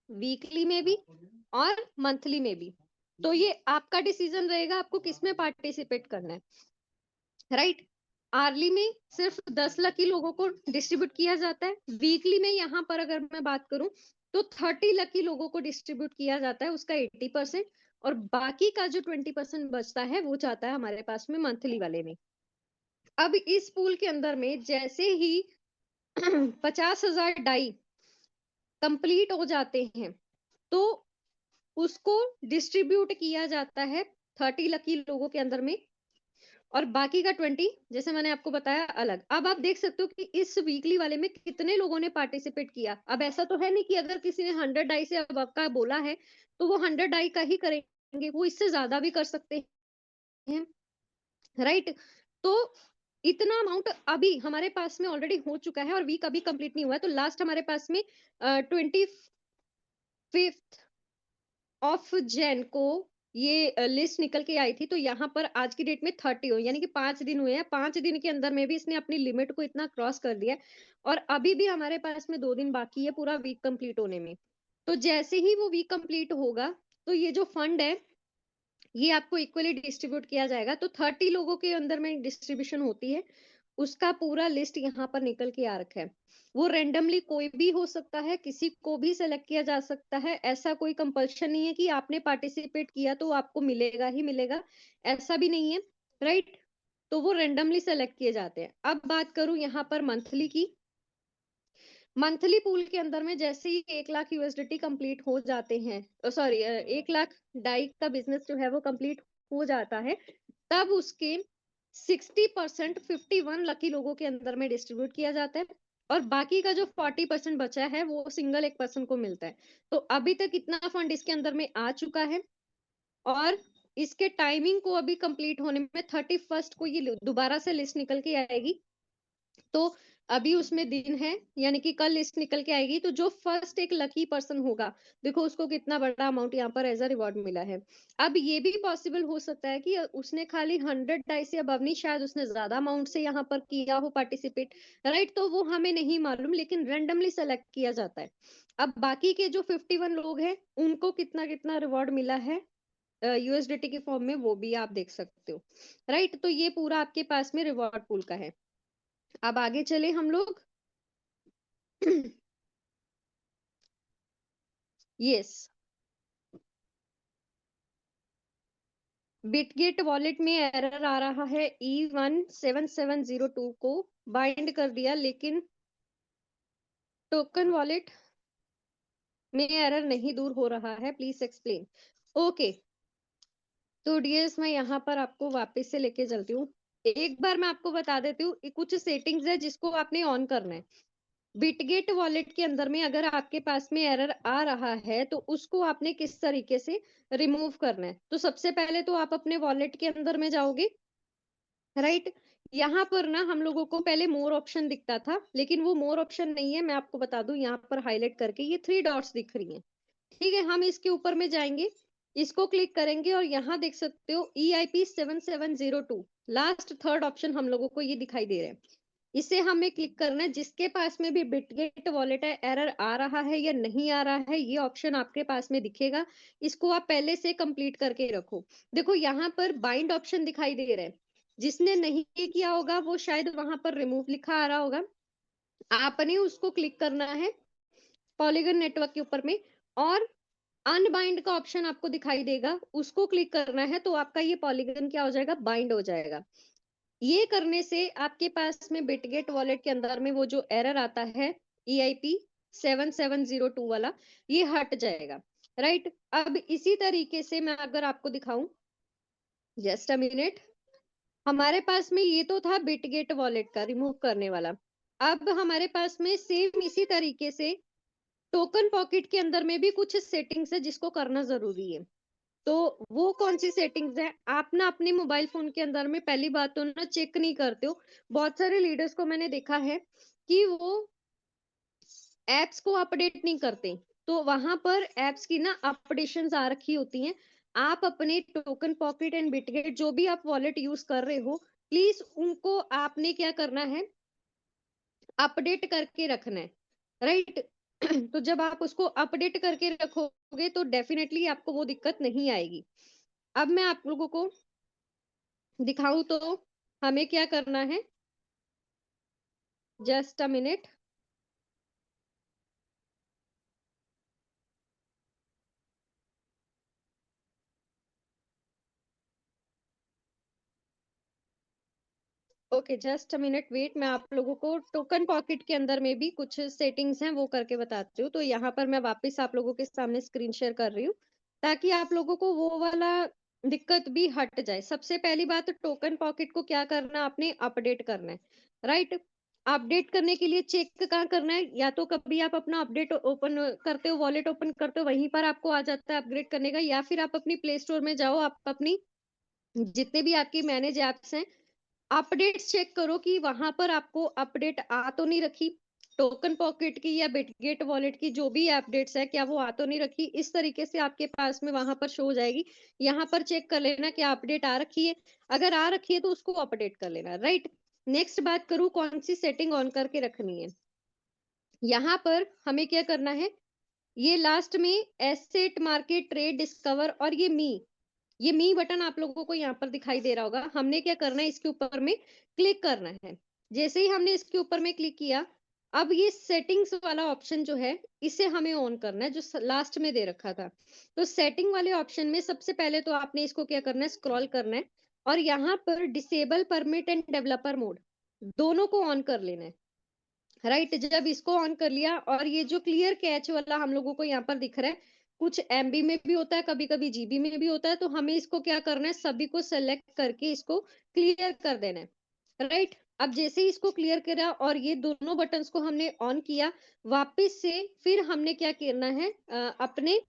वीकली में भी, और मंथली में भी। तो ये आपका डिसीजन रहेगा आपको किस में पार्टिसिपेट करना है। राइट, आर्ली में सिर्फ 10 लकी लोगों को डिस्ट्रीब्यूट किया जाता है। वीकली में यहाँ पर अगर मैं बात करूं, तो 30 लकी लोगों को डिस्ट्रीब्यूट किया जाता है, उसका 80%, और बाकी का जो 20% बचता है वो जाता है हमारे पास में मंथली वाले में। अब इस पूल के अंदर में जैसे ही 50,000 डाई कंप्लीट हो जाते हैं, तो उसको डिस्ट्रीब्यूट किया जाता है 30 लकी लोगों के अंदर में, और बाकी का 20 जैसे मैंने आपको बताया अलग। अब आप देख सकते हो कि इस वीकली वाले में कितने लोगों ने पार्टिसिपेट किया। अब ऐसा तो है नहीं कि अगर किसी ने 100 डाई से अब का बोला है तो वो 100 डाई का ही करेंगे, वो इससे ज्यादा भी कर सकते हैं। राइट, तो इतना अमाउंट अभी हमारे पास में ऑलरेडी हो चुका है, और वीक अभी कंप्लीट नहीं हुआ है। तो लास्ट हमारे पास में 25 ऑफ जैन को ये लिस्ट निकल के आई थी। तो यहाँ पर आज की डेट में 30 हो, यानी कि 5 दिन हुए हैं। 5 दिन के अंदर में भी इसने अपनी लिमिट को इतना क्रॉस कर दिया है, और अभी भी हमारे पास में 2 दिन बाकी है पूरा वीक कंप्लीट होने में। तो जैसे ही वो वीक कंप्लीट होगा, तो ये जो फंड है ये आपको इक्वली डिस्ट्रीब्यूट किया जाएगा। तो 30 लोगों के अंदर में डिस्ट्रीब्यूशन होती है, उसका पूरा लिस्ट यहाँ पर निकल के आ रखा है। वो रेंडमली कोई भी हो सकता है, किसी को भी सेलेक्ट किया जा सकता है, ऐसा कोई कंपल्शन नहीं है कि आपने पार्टिसिपेट किया तो आपको मिलेगा ही मिलेगा, ऐसा भी नहीं है। राइट, तो वो रेंडमली सेलेक्ट किए जाते हैं। अब बात करूं यहाँ पर मंथली की। मंथली पूल के अंदर में जैसे ही 1 लाख यूएसडीटी कंप्लीट हो जाते हैं, सॉरी 1 लाख डाई का बिजनेस जो है वो कंप्लीट हो जाता है, तब उसके 60% 51 लकी लोगों के अंदर में डिस्ट्रीब्यूट किया जाता है, और बाकी का जो 40% बचा है वो सिंगल एक पर्सन को मिलता है। तो अभी तक इतना फंड इसके अंदर में आ चुका है, और इसके टाइमिंग को अभी कंप्लीट होने में 31 को ये दोबारा से लिस्ट निकल के आएगी। तो अभी उसमें दिन है, यानी कि कल लिस्ट निकल के आएगी, तो जो फर्स्ट एक लकी पर्सन होगा, देखो उसको कितना बड़ा अमाउंट यहाँ पर एज अ रिवॉर्ड मिला है। अब ये भी पॉसिबल हो सकता है कि उसने खाली 100 डाई से अबव नहीं, शायद उसने ज्यादा अमाउंट से यहाँ पर किया हो पार्टिसिपेट, राइट? तो वो हमें नहीं मालूम, लेकिन रेंडमली सेलेक्ट किया जाता है। अब बाकी के जो 51 लोग हैं, उनको कितना कितना रिवॉर्ड मिला है यूएसडीटी के फॉर्म में, वो भी आप देख सकते हो, राइट? तो ये पूरा आपके पास में रिवॉर्ड पूल का है। अब आगे चले हम लोग। यस, बिटगेट वॉलेट में एरर आ रहा है, E17702 को बाइंड कर दिया, लेकिन टोकन वॉलेट में एरर नहीं दूर हो रहा है, प्लीज एक्सप्लेन। ओके, तो डियर्स मैं यहाँ पर आपको वापस से लेके चलती हूँ। एक बार मैं आपको बता देती हूँ, कुछ सेटिंग्स है जिसको आपने ऑन करना है। बिटगेट वॉलेट के अंदर में अगर आपके पास में एरर आ रहा है, तो उसको आपने किस तरीके से रिमूव करना है। तो सबसे पहले तो आप अपने वॉलेट के अंदर में जाओगे, राइट? यहाँ पर ना हम लोगों को पहले मोर ऑप्शन दिखता था, लेकिन वो मोर ऑप्शन नहीं है, मैं आपको बता दूं, यहाँ पर हाईलाइट करके ये 3 डॉट्स दिख रही हैं। ठीक है, हम इसके ऊपर में जाएंगे, इसको क्लिक करेंगे और यहाँ देख सकते हो EIP7702, लास्ट थर्ड ऑप्शन हम लोगों को ये दिखाई दे रहा है। इसे हमें क्लिक करना है। जिसके पास में भी बिटगेट वॉलेट है, एरर आ रहा है या नहीं आ रहा है, ये ऑप्शन आपके पास में दिखेगा, इसको आप पहले से कंप्लीट करके रखो। देखो यहाँ पर बाइंड ऑप्शन दिखाई दे रहा है, जिसने नहीं किया होगा वो शायद वहां पर रिमूव लिखा आ रहा होगा, आपने उसको क्लिक करना है पॉलीगन नेटवर्क के ऊपर में, और अनबाइंड का ऑप्शन आपको दिखाई देगा, उसको क्लिक करना है, तो आपका ये पॉलीगन क्या हो जाएगा, बाइंड हो जाएगा। ये करने से आपके पास में बिटगेट वॉलेट के अंदर में वो जो एरर आता है EIP7702 वाला, ये हट जाएगा, राइट? अब इसी तरीके से मैं अगर आपको दिखाऊं, जस्ट अ मिनट, हमारे पास में ये तो था बिटगेट वॉलेट का रिमूव करने वाला। अब हमारे पास में सेम इसी तरीके से टोकन पॉकेट के अंदर में भी कुछ सेटिंग्स है जिसको करना जरूरी है। तो वो कौन सी सेटिंग्स है, आप ना अपने मोबाइल फोन के अंदर में पहली बात तो ना चेक नहीं करते हो। बहुत सारे लीडर्स को मैंने देखा है कि वो एप्स को अपडेट नहीं करते, तो वहां पर एप्स की ना अपडेशन आ रखी होती हैं। आप अपने टोकन पॉकेट एंड बिटगेट जो भी आप वॉलेट यूज कर रहे हो, प्लीज उनको आपने क्या करना है, अपडेट करके रखना है, राइट? तो जब आप उसको अपडेट करके रखोगे तो डेफिनेटली आपको वो दिक्कत नहीं आएगी। अब मैं आप लोगों को दिखाऊं तो हमें क्या करना है, just a minute. Okay, just a minute wait, मैं आप लोगों को टोकन पॉकेट के अंदर में भी कुछ सेटिंग्स हैं वो करके बताती हूँ। तो यहाँ पर मैं वापस आप लोगों के सामने स्क्रीन शेयर कर रही हूँ, ताकि आप लोगों को वो वाला दिक्कत भी हट जाए। सबसे पहली बात, टोकन पॉकेट को क्या करना है, आपने अपडेट करना है, राइट? अपडेट करने के लिए चेक कहाँ करना है, या तो कभी आप अपना अपडेट ओपन करते हो, वॉलेट ओपन करते हो, वहीं पर आपको आ जाता है अपग्रेड करने का, या फिर आप अपनी प्ले स्टोर में जाओ, आप अपनी जितने भी आपकी मैनेज एप्स हैं, अपडेट्स चेक करो कि वहां पर आपको अपडेट आ तो नहीं रखी, टोकन पॉकेट की या बिटगेट वॉलेट की जो भी अपडेट्स है, क्या वो आ तो नहीं रखी। इस तरीके से आपके पास में वहां पर शो हो जाएगी, यहाँ पर चेक कर लेना क्या अपडेट आ रखी है। अगर आ रखी है तो उसको अपडेट कर लेना, राइट? नेक्स्ट बात करूं, कौन सी सेटिंग ऑन करके रखनी है। यहाँ पर हमें क्या करना है, ये लास्ट में एसेट मार्केट ट्रेड डिस्कवर और ये मी बटन आप लोगों को यहाँ पर दिखाई दे रहा होगा, हमने क्या करना है, इसके ऊपर में क्लिक करना है। जैसे ही हमने इसके ऊपर में क्लिक किया, अब ये सेटिंग्स वाला ऑप्शन जो है, इसे हमें ऑन करना है, जो लास्ट में दे रखा था। तो सेटिंग वाले ऑप्शन में सबसे पहले तो आपने इसको क्या करना है, स्क्रॉल करना है, और यहाँ पर disable permit end developer mode दोनों को ऑन कर लेना है, राइट? जब इसको ऑन कर लिया, और ये जो क्लियर कैच वाला हम लोगों को यहाँ पर दिख रहा है, कुछ एमबी में भी होता है, कभी कभी जीबी में भी होता है, तो हमें इसको क्या करना है, सभी को सेलेक्ट करके इसको क्लियर कर देना है, राइट? अब जैसे ही इसको क्लियर करा और ये दोनों बटन्स को हमने ऑन किया, वापस से फिर हमने क्या करना है, अपने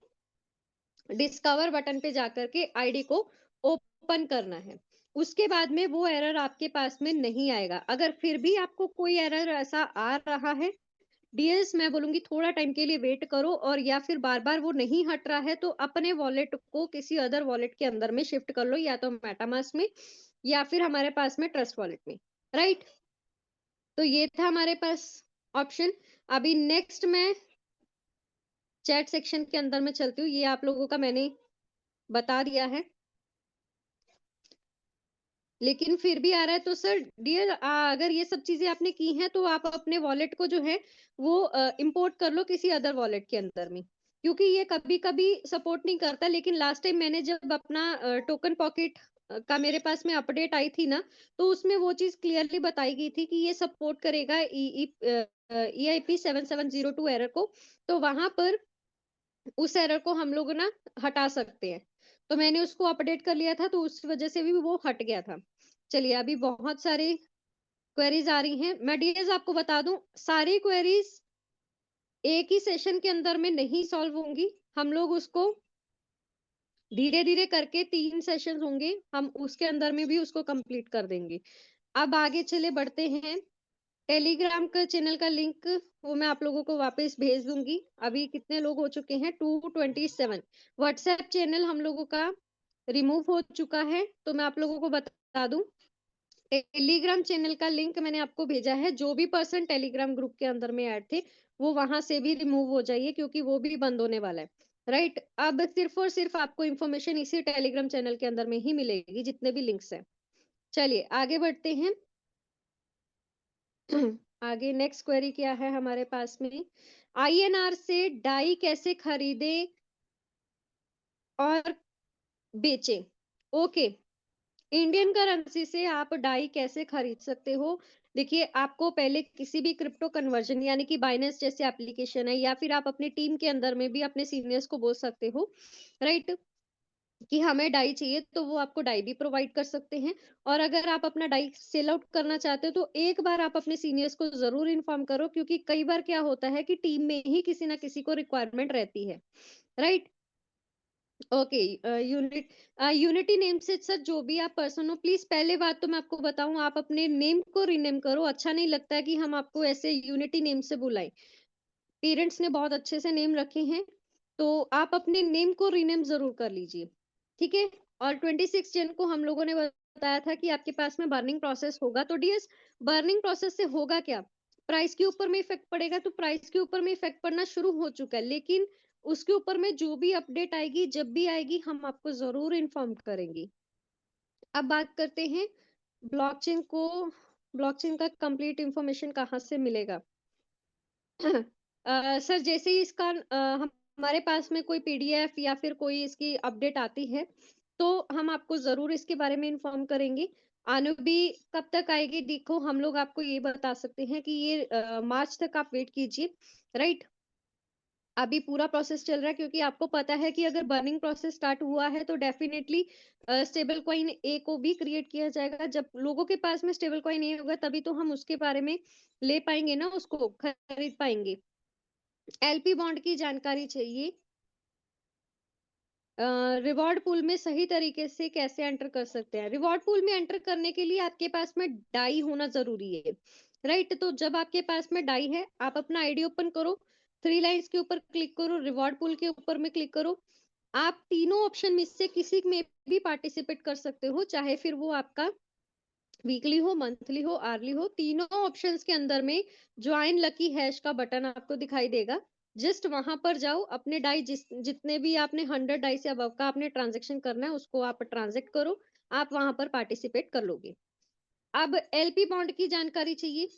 डिस्कवर बटन पे जाकर के आईडी को ओपन करना है। उसके बाद में वो एरर आपके पास में नहीं आएगा। अगर फिर भी आपको कोई एरर ऐसा आ रहा है, डीएस मैं बोलूंगी थोड़ा टाइम के लिए वेट करो, और या फिर बार बार वो नहीं हट रहा है तो अपने वॉलेट को किसी अदर वॉलेट के अंदर में शिफ्ट कर लो, या तो मेटामास्क में या फिर हमारे पास में ट्रस्ट वॉलेट में, राइट। तो ये था हमारे पास ऑप्शन। अभी नेक्स्ट मैं चैट सेक्शन के अंदर में चलती हूँ, ये आप लोगों का मैंने बता दिया है, लेकिन फिर भी आ रहा है। तो सर डियर, अगर ये सब चीजें आपने की हैं तो आप अपने वॉलेट को जो है वो इंपोर्ट कर लो किसी अदर वॉलेट के अंदर में, क्योंकि ये कभी कभी सपोर्ट नहीं करता। लेकिन लास्ट टाइम मैंने जब अपना टोकन पॉकेट का मेरे पास में अपडेट आई थी ना, तो उसमें वो चीज क्लियरली बताई गई थी कि ये सपोर्ट करेगा EIP 7702 एरर को। तो वहां पर उस एरर को हम लोग ना हटा सकते हैं। तो मैंने उसको अपडेट कर लिया था, तो उस वजह से भी वो हट गया था। चलिए, अभी बहुत सारी क्वेरीज आ रही हैं। मैं डीएस आपको बता दूं, सारी क्वेरीज एक ही सेशन के अंदर में नहीं सॉल्व होंगी। हम लोग उसको धीरे धीरे करके 3 सेशन होंगे, हम उसके अंदर में भी उसको कंप्लीट कर देंगे। अब आगे चले बढ़ते हैं। टेलीग्राम का चैनल का लिंक वो मैं आप लोगों को वापस भेज दूंगी। अभी कितने लोग हो चुके हैं? 227। व्हाट्सएप चैनल हम लोगों का रिमूव हो चुका है, तो मैं आप लोगों को बता दूं, टेलीग्राम चैनल का लिंक मैंने आपको भेजा है। जो भी पर्सन टेलीग्राम ग्रुप के अंदर में ऐड थे, वो वहां से भी रिमूव हो जाइए, क्योंकि वो भी बंद होने वाला है, राइट। अब सिर्फ और सिर्फ आपको इन्फॉर्मेशन इसी टेलीग्राम चैनल के अंदर में ही मिलेगी, जितने भी लिंक्स हैं। चलिए आगे बढ़ते हैं। आगे नेक्स्ट क्वेरी क्या है हमारे पास में? INR से डाई कैसे खरीदे और बेचे? ओके, इंडियन करेंसी से आप डाई कैसे खरीद सकते हो? देखिए, आपको पहले किसी भी क्रिप्टो कन्वर्जन यानी कि बाइनेंस जैसे एप्लीकेशन है, या फिर आप अपनी टीम के अंदर में भी अपने सीनियर्स को बोल सकते हो, राइट, कि हमें डाई चाहिए, तो वो आपको डाई भी प्रोवाइड कर सकते हैं। और अगर आप अपना डाई सेल आउट करना चाहते हो, तो एक बार आप अपने सीनियर्स को जरूर इन्फॉर्म करो, क्योंकि कई बार क्या होता है कि टीम में ही किसी ना किसी को रिक्वायरमेंट रहती है, राइट। ओके, यूनिटी नेम से सर जो भी आप पर्सन हो, प्लीज पहले बात तो मैं आपको बताऊं, आप अपने नेम को रीनेम करो। अच्छा नहीं लगता है कि हम आपको ऐसे यूनिटी नेम से बुलाएं। पेरेंट्स ने बहुत अच्छे से नेम रखे हैं, तो आप अपने नेम को रीनेम जरूर कर लीजिए, ठीक है। और 26 जन को हम लोगों ने बताया था कि आपके पास में बर्निंग प्रोसेस होगा। तो डीएस, बर्निंग प्रोसेस से होगा क्या? प्राइस के ऊपर में इफेक्ट पड़ेगा, तो प्राइस के ऊपर में इफेक्ट पड़ना शुरू हो चुका है, लेकिन उसके ऊपर में जो भी अपडेट आएगी, जब भी आएगी, हम आपको जरूर इन्फॉर्म करेंगे। अब बात करते हैं ब्लॉकचेन को। ब्लॉकचेन का कंप्लीट इंफॉर्मेशन कहाँ से मिलेगा? सर जैसे ही इसका हमारे पास में कोई PDF या फिर कोई इसकी अपडेट आती है, तो हम आपको जरूर इसके बारे में इन्फॉर्म करेंगे। भी कब तक आएगी? देखो, हम लोग आपको ये बता सकते हैं कि ये मार्च तक आप वेट कीजिए, राइट। अभी पूरा प्रोसेस चल रहा है, क्योंकि आपको पता है कि अगर बर्निंग प्रोसेस स्टार्ट हुआ है, तो डेफिनेटली स्टेबल कॉइन ए को भी क्रिएट किया जाएगा। जब लोगों के पास में स्टेबल कॉइन ए होगा, तभी तो हम उसके बारे में ले पाएंगे ना, उसको खरीद पाएंगे। LP बॉन्ड की जानकारी चाहिए। रिवॉर्ड पूल में सही तरीके से कैसे एंटर कर सकते हैं? रिवॉर्ड पूल में एंटर करने के लिए आपके पास में डाई होना जरूरी है, राइट। तो जब आपके पास में डाई है, आप अपना आईडी ओपन करो, 3 लाइंस के ऊपर क्लिक करो, रिवॉर्ड पूल के ऊपर में क्लिक करो। आप तीनों ऑप्शन में से किसी में भी पार्टिसिपेट कर सकते हो, चाहे फिर वो आपका वीकली हो, मंथली हो, आर्ली हो। तीनों ऑप्शंस के अंदर में ज्वाइन लकी हैश का बटन आपको दिखाई देगा। जस्ट वहां पर जाओ, अपने डाई जितने भी आपने 100 डाई से अबव का आपने ट्रांजेक्शन करना है, उसको आप ट्रांजेक्ट करो, आप वहां पर पार्टिसिपेट कर लोगे। अब LP बॉन्ड की जानकारी चाहिए।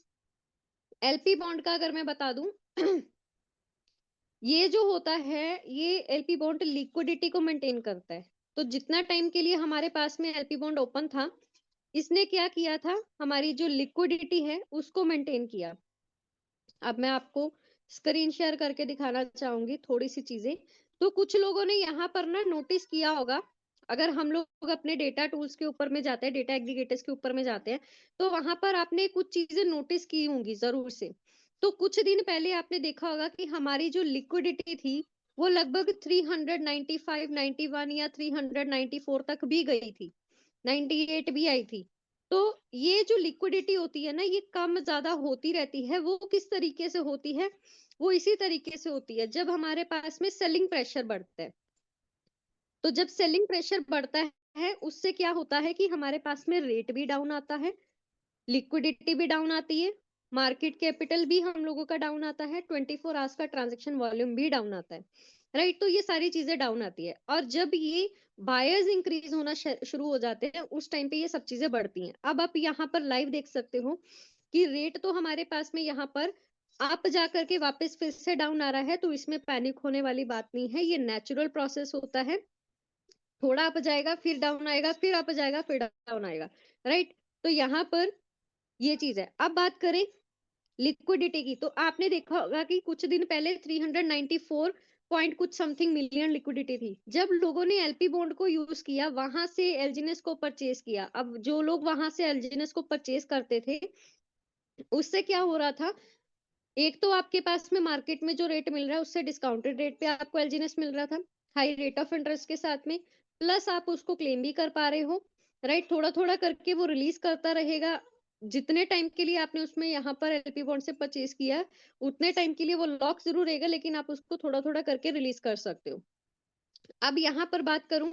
LP बॉन्ड का अगर मैं बता दूं, ये जो होता है, ये LP बॉन्ड लिक्विडिटी को मेंटेन करता है। तो जितना टाइम के लिए हमारे पास में LP बॉन्ड ओपन था, इसने क्या किया था, हमारी जो लिक्विडिटी है उसको मेंटेन किया। अब मैं आपको स्क्रीन शेयर करके दिखाना चाहूंगी थोड़ी सी चीजें। तो कुछ लोगों ने यहाँ पर ना नोटिस किया होगा, अगर हम लोग अपने डेटा टूल्स के ऊपर में जाते हैं, डेटा एग्रीगेटर्स के ऊपर में जाते हैं, तो वहां पर आपने कुछ चीजें नोटिस की होंगी जरूर से। तो कुछ दिन पहले आपने देखा होगा कि हमारी जो लिक्विडिटी थी, वो लगभग 395, 91 या 394 तक भी गई थी, 98 भी आई थी। तो ये जो लिक्विडिटी होती है ना, ये कम ज्यादा होती रहती है। वो किस तरीके से होती है? वो इसी तरीके से होती है जब हमारे पास में सेलिंग प्रेशर बढ़ता है। तो जब सेलिंग प्रेशर बढ़ता है, उससे क्या होता है कि हमारे पास में रेट भी डाउन आता है, लिक्विडिटी भी डाउन आती है, मार्केट कैपिटल भी हम लोगों का डाउन आता है, 24 आवर्स का ट्रांजेक्शन वॉल्यूम भी डाउन आता है। राइट, तो ये सारी चीजें डाउन आती है। और जब ये बायर्स इंक्रीज होना शुरू हो जाते हैं, उस टाइम पे ये सब चीजें बढ़ती हैं। अब आप यहाँ पर लाइव देख सकते हो कि रेट तो हमारे पास में यहाँ पर आप जा करके वापस फिर से डाउन आ रहा है, तो इसमें पैनिक होने वाली बात नहीं है, ये नेचुरल प्रोसेस होता है। थोड़ा अप जाएगा, फिर डाउन आएगा, फिर अप जाएगा, फिर डाउन आएगा। राइट, तो यहाँ पर ये चीज है। अब बात करें लिक्विडिटी की, तो आपने देखा होगा कि कुछ दिन पहले 394 पॉइंट कुछ समथिंग मिलियन लिक्विडिटी थी। जब लोगों ने एलपी बॉन्ड को यूज किया, वहां से एलजीएनएस को परचेज किया। अब जो लोग वहां से एलजीएनएस को परचेज करते थे, उससे क्या हो रहा था? एक तो आपके पास में मार्केट में जो रेट मिल रहा है, उससे डिस्काउंटेड रेट पे आपको एलजीएनएस मिल रहा था, हाई रेट ऑफ इंटरेस्ट के साथ में। प्लस आप उसको क्लेम भी कर पा रहे हो। राइट, थोड़ा थोड़ा करके वो रिलीज करता रहेगा। जितने टाइम के लिए आपने उसमें यहाँ पर एलपी बॉन्ड से परचेज किया, उतने टाइम के लिए वो लॉक जरूर रहेगा, लेकिन आप उसको थोड़ा थोड़ा करके रिलीज कर सकते हो। अब यहाँ पर बात करूं,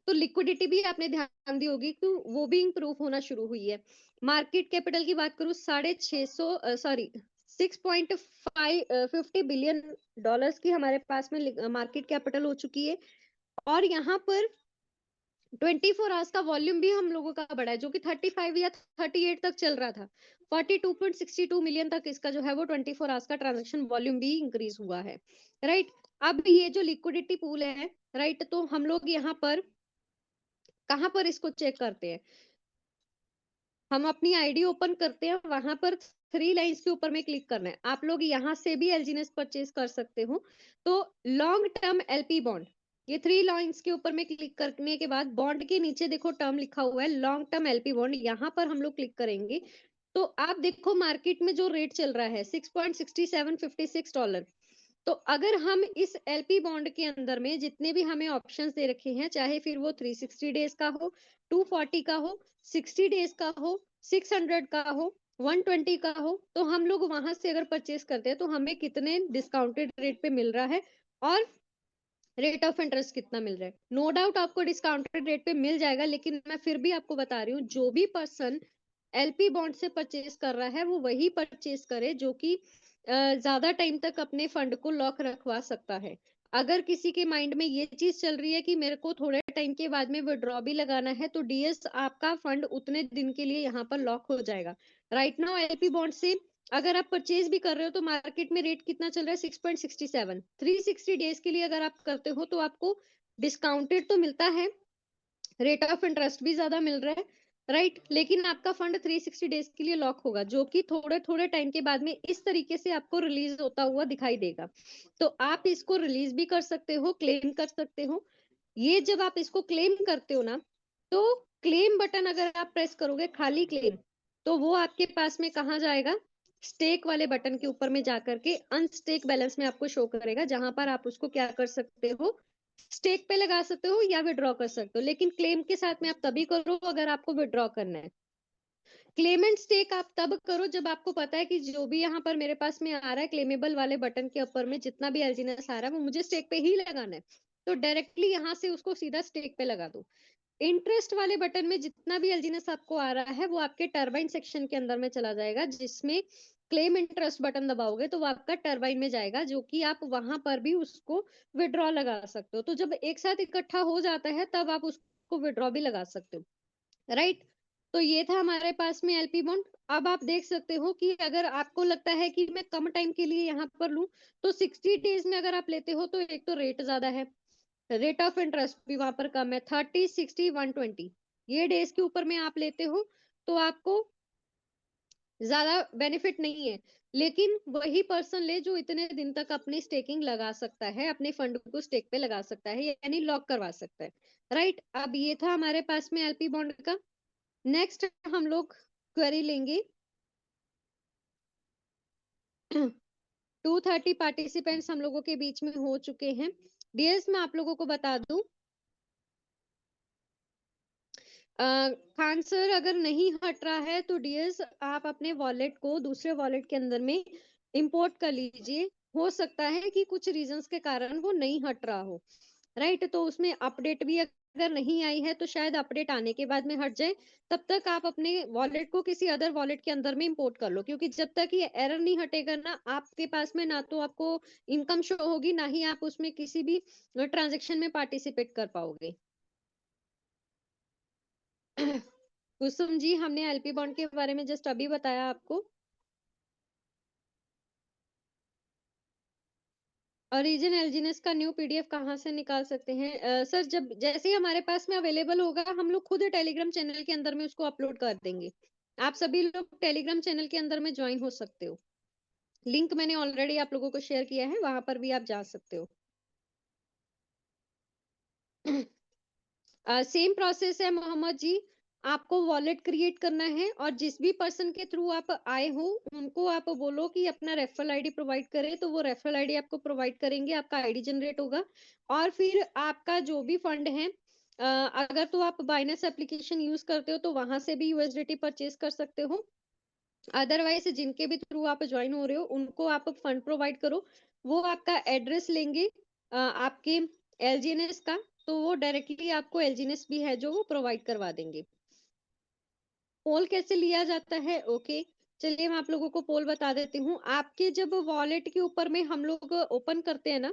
तो लिक्विडिटी भी आपने ध्यान दी होगी कि वो भी इंप्रूव होना शुरू हुई है। मार्केट कैपिटल की बात करूं, 650 सॉरी 6.50 बिलियन डॉलर्स की हमारे पास में मार्केट कैपिटल हो चुकी है। और यहाँ पर 24 आवर्स का वॉल्यूम भी हम लोगों का बढ़ा है, जो कि 35 या 38 तक चल रहा था। 42.62 मिलियन तक इसका जो है वो 24 आवर्स का ट्रांजेक्शन वॉल्यूम भी इंक्रीज हुआ है। राइट, अब ये जो लिक्विडिटी पूल है, राइट, तो हम लोग यहाँ पर कहाँ पर इसको चेक करते हैं? हम अपनी आईडी ओपन करते हैं, वहां पर 3 लाइंस के ऊपर में क्लिक करना है। आप लोग यहाँ से भी एलजीएनएस परचेज कर सकते हो। तो लॉन्ग टर्म एलपी बॉन्ड, ये 3 लाइंस के ऊपर में क्लिक करने के बाद बॉन्ड के नीचे देखो टर्म लिखा हुआ है, लॉन्ग टर्म एलपी बॉन्ड, यहाँ पर हम लोग क्लिक करेंगे। तो आप देखो मार्केट में जो रेट चल रहा है, $6.6756। तो अगर हम इस एलपी बॉन्ड के अंदर में जितने भी हमें ऑप्शंस दे रखे हैं, चाहे फिर वो 360 डेज का हो, 240 का हो, 60 डेज का हो, 600 का हो, 120 का हो, तो हम लोग वहां से अगर परचेज करते हैं, तो हमें कितने डिस्काउंटेड रेट पे मिल रहा है और रेट ऑफ इंटरेस्ट कितना मिल रहा है। नो डाउट आपको डिस्काउंटेड रेट पे मिल जाएगा, लेकिन मैं फिर भी आपको बता रही हूँ, जो भी पर्सन एलपी बॉन्ड से परचेज कर रहा है, वो वही परचेज करे जो कि ज्यादा टाइम तक अपने फंड को लॉक रखवा सकता है। अगर किसी के माइंड में ये चीज चल रही है कि मेरे को थोड़े टाइम के बाद में विड्रॉ भी लगाना है, तो डीएस आपका फंड उतने दिन के लिए यहाँ पर लॉक हो जाएगा। राइट नाउ एलपी बॉन्ड से अगर आप परचेज भी कर रहे हो, तो मार्केट में रेट कितना चल रहा है? 6.67। 360 डेज के लिए अगर आप करते हो, तो आपको डिस्काउंटेड तो मिलता है, रेट ऑफ इंटरेस्ट भी ज्यादा मिल रहा है। राइट, लेकिन आपका फंड 360 डेज के लिए लॉक होगा, जो कि थोड़े थोड़े टाइम के बाद में इस तरीके से आपको रिलीज होता हुआ दिखाई देगा। तो आप इसको रिलीज भी कर सकते हो, क्लेम कर सकते हो। ये जब आप इसको क्लेम करते हो ना, तो क्लेम बटन अगर आप प्रेस करोगे, खाली क्लेम, तो वो आपके पास में कहाँ जाएगा? स्टेक वाले बटन के ऊपर में जाकर के अनस्टेक बैलेंस में आपको शो करेगा, जहां पर आप उसको क्या कर सकते हो? स्टेक पे लगा सकते हो या विड्रॉ कर सकते हो। लेकिन क्लेम के साथ में आप तभी करो अगर आपको विड्रॉ करना है। क्लेम एंड स्टेक आप तब करो जब आपको पता है कि जो भी यहाँ पर मेरे पास में आ रहा है क्लेमेबल वाले बटन के ऊपर में, जितना भी एलजीएनएस आ रहा है, वो मुझे स्टेक पे ही लगाना है। तो डायरेक्टली यहाँ से उसको सीधा स्टेक पे लगा दो। इंटरेस्ट वाले बटन में जितना भी एलजीएनएस आपको आ रहा है, वो आपके टरबाइन सेक्शन के अंदर में चला जाएगा, जिसमें क्लेम इंटरेस्ट बटन दबाओगे तो वो आपका टरबाइन में जाएगा, जो कि आप वहां पर भी उसको विड्रॉ लगा सकते हो। तो जब एक साथ इकट्ठा हो जाता है, तब आप उसको विड्रॉ भी लगा सकते हो। राइट, तो ये था हमारे पास में एलपी बॉन्ड। अब आप देख सकते हो कि अगर आपको लगता है कि मैं कम टाइम के लिए यहाँ पर लूं, तो 60 डेज में अगर आप लेते हो, तो एक तो रेट ज्यादा है, रेट ऑफ इंटरेस्ट भी वहां पर कम है, 30, 60, 120, ये डेज के ऊपर में आप लेते हो, तो आपको ज्यादा बेनिफिट नहीं है। लेकिन वही पर्सन ले जो इतने दिन तक अपनी स्टेकिंग लगा सकता है, अपने फंड को स्टेक पे लगा सकता है, यानी लॉक करवा सकता है। राइट, अब ये था हमारे पास में एलपी बॉन्ड का। नेक्स्ट हम लोग क्वेरी लेंगे। 230 पार्टिसिपेंट्स हम लोगों के बीच में हो चुके हैं। डियर्स, मैं आप लोगों को बता दूं, खान सर अगर नहीं हट रहा है तो डियर्स आप अपने वॉलेट को दूसरे वॉलेट के अंदर में इंपोर्ट कर लीजिए। हो सकता है कि कुछ रीजंस के कारण वो नहीं हट रहा हो, राइट। तो उसमें अपडेट भी अगर नहीं आई है तो शायद अपडेट आने के बाद में हट जाए। तब तक आप अपने वॉलेट को किसी अदर वॉलेट के अंदर में इंपोर्ट कर लो, क्योंकि जब तक ये एरर नहीं हटेगा ना आपके पास में, ना तो आपको इनकम शो होगी, ना ही आप उसमें किसी भी ट्रांजेक्शन में पार्टिसिपेट कर पाओगे। कुसुम जी, हमने एलपी बॉन्ड के बारे में जस्ट अभी बताया आपको। ओरिजिन एलजीनेस का न्यू पीडीएफ कहाँ से निकाल सकते हैं? सर जब जैसे ही हमारे पास में अवेलेबल होगा हम लोग खुद टेलीग्राम चैनल के अंदर में उसको अपलोड कर देंगे। आप सभी लोग टेलीग्राम चैनल के अंदर में ज्वाइन हो सकते हो। लिंक मैंने ऑलरेडी आप लोगों को शेयर किया है, वहां पर भी आप जा सकते हो। सेम प्रोसेस है मोहम्मद जी। आपको वॉलेट क्रिएट करना है और जिस भी पर्सन के थ्रू आप आए हो उनको आप बोलो कि अपना रेफरल आईडी प्रोवाइड करें, तो वो रेफरल आईडी आपको प्रोवाइड करेंगे, आपका आईडी जनरेट होगा। और फिर आपका जो भी फंड है, अगर तो आप बाइनेंस एप्लीकेशन यूज करते हो तो वहां से भी यूएसडीटी परचेज कर सकते हो। अदरवाइज जिनके भी थ्रू आप ज्वाइन हो रहे हो उनको आप फंड प्रोवाइड करो। वो आपका एड्रेस लेंगे आपके एलजीएनएस का, तो वो डायरेक्टली आपको एलजीएनएस भी है जो वो प्रोवाइड करवा देंगे। पोल कैसे लिया जाता है? ओके, चलिए मैं आप लोगों को पोल बता देती हूँ। आपके जब वॉलेट के ऊपर में हम लोग ओपन करते हैं ना,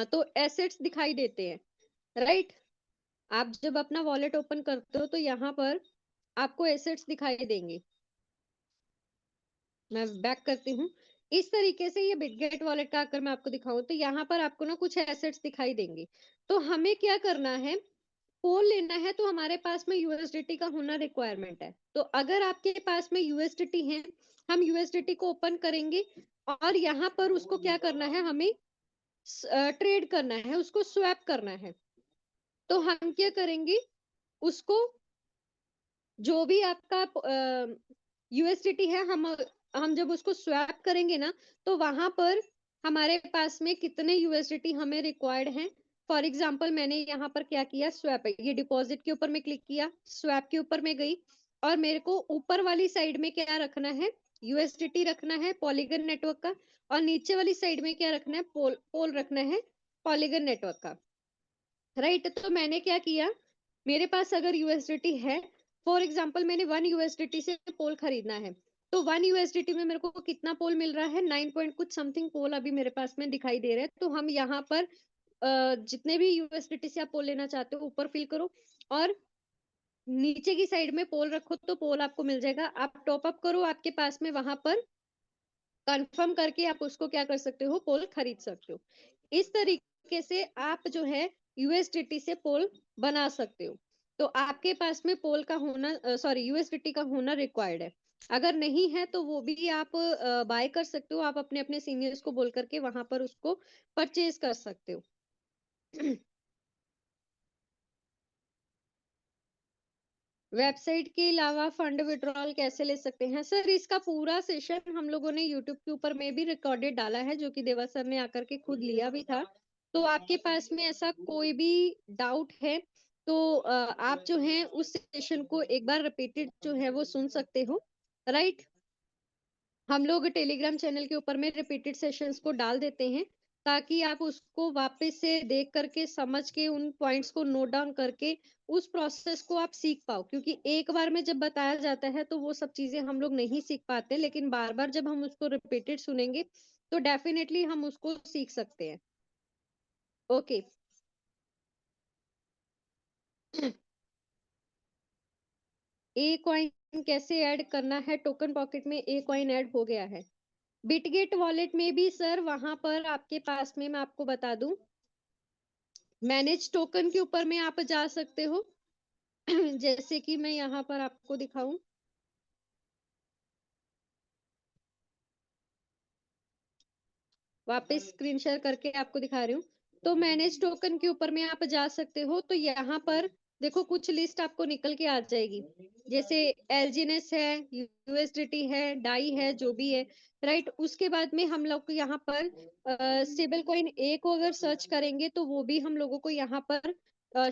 तो एसेट्स दिखाई देते हैं, राइट। आप जब अपना वॉलेट ओपन करते हो तो यहाँ पर आपको एसेट्स दिखाई देंगे। मैं बैक करती हूँ। इस तरीके से ये बिटगेट वॉलेट का अगर मैं आपको दिखाऊं तो यहाँ पर आपको ना कुछ एसेट्स दिखाई देंगे। तो हमें क्या करना है, पोल लेना है तो हमारे पास में यूएसडीटी का होना रिक्वायरमेंट है। तो अगर आपके पास में यूएसडीटी है, हम यूएसडीटी को ओपन करेंगे और यहाँ पर उसको क्या करना है, हमें ट्रेड करना है, उसको स्वैप करना है। तो हम क्या करेंगे, उसको जो भी आपका यूएसडीटी है, हम जब उसको स्वैप करेंगे ना, तो वहां पर हमारे पास में कितने यूएसडीटी हमें रिक्वायर्ड हैं। फॉर एग्जांपल मैंने यहाँ पर क्या किया, स्वैप, ये डिपॉजिट के ऊपर में क्लिक किया, स्वैप के ऊपर में गई और मेरे को ऊपर वाली साइड में क्या रखना है, यूएसडीटी रखना है पॉलीगन नेटवर्क का, और नीचे वाली साइड में क्या रखना है, पोल रखना है पॉलीगन नेटवर्क का, राइट। तो मैंने क्या किया, मेरे पास अगर यूएसडीटी है, फॉर एग्जांपल मैंने 1 यूएसडीटी से पोल खरीदना है, तो 1 यूएसडीटी में मेरे को कितना पोल मिल रहा है, 9 पॉइंट कुछ समथिंग पोल अभी मेरे पास में दिखाई दे रहे हैं। तो हम यहाँ पर जितने भी यूएसडीटी से आप पोल लेना चाहते हो ऊपर फिल करो और नीचे की साइड में पोल रखो, तो पोल आपको मिल जाएगा। आप टॉप अप करो आपके पास में, वहां पर कंफर्म करके आप उसको क्या कर सकते हो, पोल खरीद सकते हो। इस तरीके से आप जो है यूएसडीटी से पोल बना सकते हो। तो आपके पास में पोल का होना, सॉरी, यूएसडीटी का होना रिक्वायर्ड है। अगर नहीं है तो वो भी आप बाय कर सकते हो, आप अपने अपने सीनियर्स को बोल करके वहां पर उसको परचेज कर सकते हो। वेबसाइट के अलावा फंड विड्रॉल कैसे ले सकते हैं? सर इसका पूरा सेशन हम लोगों ने यूट्यूब के ऊपर में भी रिकॉर्डेड डाला है, जो कि देवा सर ने आकर के खुद लिया भी था। तो आपके पास में ऐसा कोई भी डाउट है तो आप जो है उस सेशन को एक बार रिपीटेड जो है वो सुन सकते हो, राइट। हम लोग टेलीग्राम चैनल के ऊपर में रिपीटेड सेशंस को डाल देते हैं, ताकि आप उसको वापस से देख करके समझ के उन पॉइंट्स को नोट डाउन करके उस प्रोसेस को आप सीख पाओ। क्योंकि एक बार में जब बताया जाता है तो वो सब चीजें हम लोग नहीं सीख पाते, लेकिन बार बार जब हम उसको रिपीटेड सुनेंगे तो डेफिनेटली हम उसको सीख सकते हैं। ओके। ए कॉइन कैसे ऐड करना है? टोकन पॉकेट में ए कॉइन ऐड हो गया है। बिटगेट वॉलेट में भी सर वहां पर आपके पास में मैं आपको बता दूं, मैनेज टोकन के ऊपर में आप जा सकते हो। जैसे कि मैं यहाँ पर आपको दिखाऊं, वापस स्क्रीन शेयर करके आपको दिखा रही हूँ। तो मैनेज टोकन के ऊपर में आप जा सकते हो, तो यहाँ पर देखो कुछ लिस्ट आपको निकल के आ जाएगी, जैसे एलजीएनएस है, यूएसडीटी है, डाई है, जो भी है, राइट। उसके बाद में हम लोग यहाँ पर स्टेबल कॉइन ए को अगर सर्च करेंगे तो वो भी हम लोगों को यहाँ पर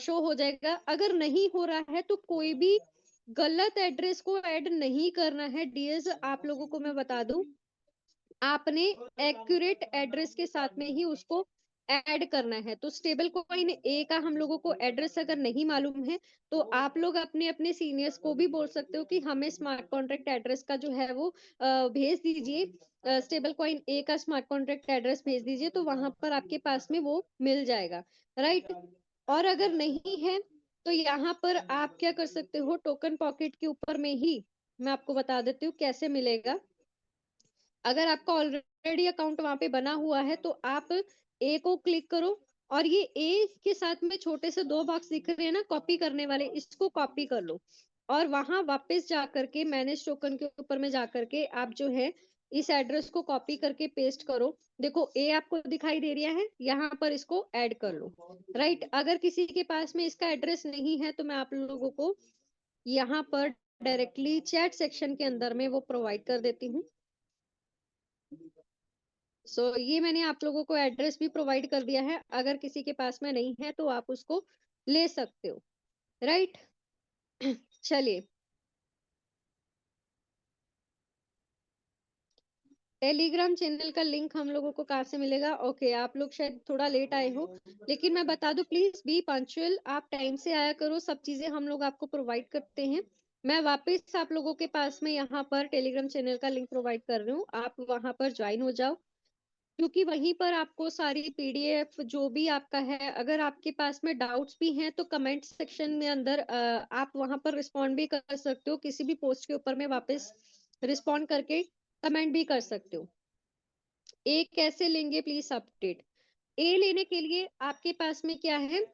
शो हो जाएगा। अगर नहीं हो रहा है तो कोई भी गलत एड्रेस को ऐड नहीं करना है डियर्स, आप लोगों को मैं बता दूं, आपने एक्यूरेट एड्रेस के साथ में ही उसको ऐड करना है। तो स्टेबल कॉइन ए का हम लोगों को एड्रेस अगर नहीं मालूम है तो आप लोग अपने अपने सीनियर्स को भी बोल सकते हो कि हमें स्मार्ट कॉन्ट्रैक्ट एड्रेस का जो है वो भेज दीजिए, स्टेबल कॉइन ए का स्मार्ट कॉन्ट्रैक्ट एड्रेस भेज दीजिए, तो वहां पर आपके पास में वो मिल जाएगा, राइट। और अगर नहीं है तो यहाँ पर आप क्या कर सकते हो, टोकन पॉकेट के ऊपर में ही मैं आपको बता देती हूँ कैसे मिलेगा। अगर आपका ऑलरेडी अकाउंट वहां पे बना हुआ है तो आप ए को क्लिक करो, और ये ए के साथ में छोटे से दो बॉक्स दिख रहे हैं ना कॉपी करने वाले, इसको कॉपी कर लो और वहां वापस जाकर के मैनेज टोकन के ऊपर में जाकर के आप जो है इस एड्रेस को कॉपी करके पेस्ट करो। देखो ए आपको दिखाई दे रहा है, यहाँ पर इसको ऐड कर लो, राइट। अगर किसी के पास में इसका एड्रेस नहीं है तो मैं आप लोगों को यहाँ पर डायरेक्टली चैट सेक्शन के अंदर में वो प्रोवाइड कर देती हूँ। ये मैंने आप लोगों को एड्रेस भी प्रोवाइड कर दिया है, अगर किसी के पास में नहीं है तो आप उसको ले सकते हो, राइट। चलिए, टेलीग्राम चैनल का लिंक हम लोगों को कहाँ से मिलेगा? ओके, आप लोग शायद थोड़ा लेट आए हो, लेकिन मैं बता दूं प्लीज बी पंक्चुअल, आप टाइम से आया करो, सब चीजें हम लोग आपको प्रोवाइड करते हैं। मैं वापस आप लोगों के पास में यहाँ पर टेलीग्राम चैनल का लिंक प्रोवाइड कर रही हूँ, आप वहां पर ज्वाइन हो जाओ, क्योंकि वहीं पर आपको सारी पीडीएफ जो भी आपका है, अगर आपके पास में डाउट्स भी हैं तो कमेंट सेक्शन में अंदर आप वहां पर रिस्पॉन्ड भी कर सकते हो, किसी भी पोस्ट के ऊपर में वापस रिस्पॉन्ड करके कमेंट भी कर सकते हो। ए कैसे लेंगे प्लीज अपडेट? ए लेने के लिए आपके पास में क्या है,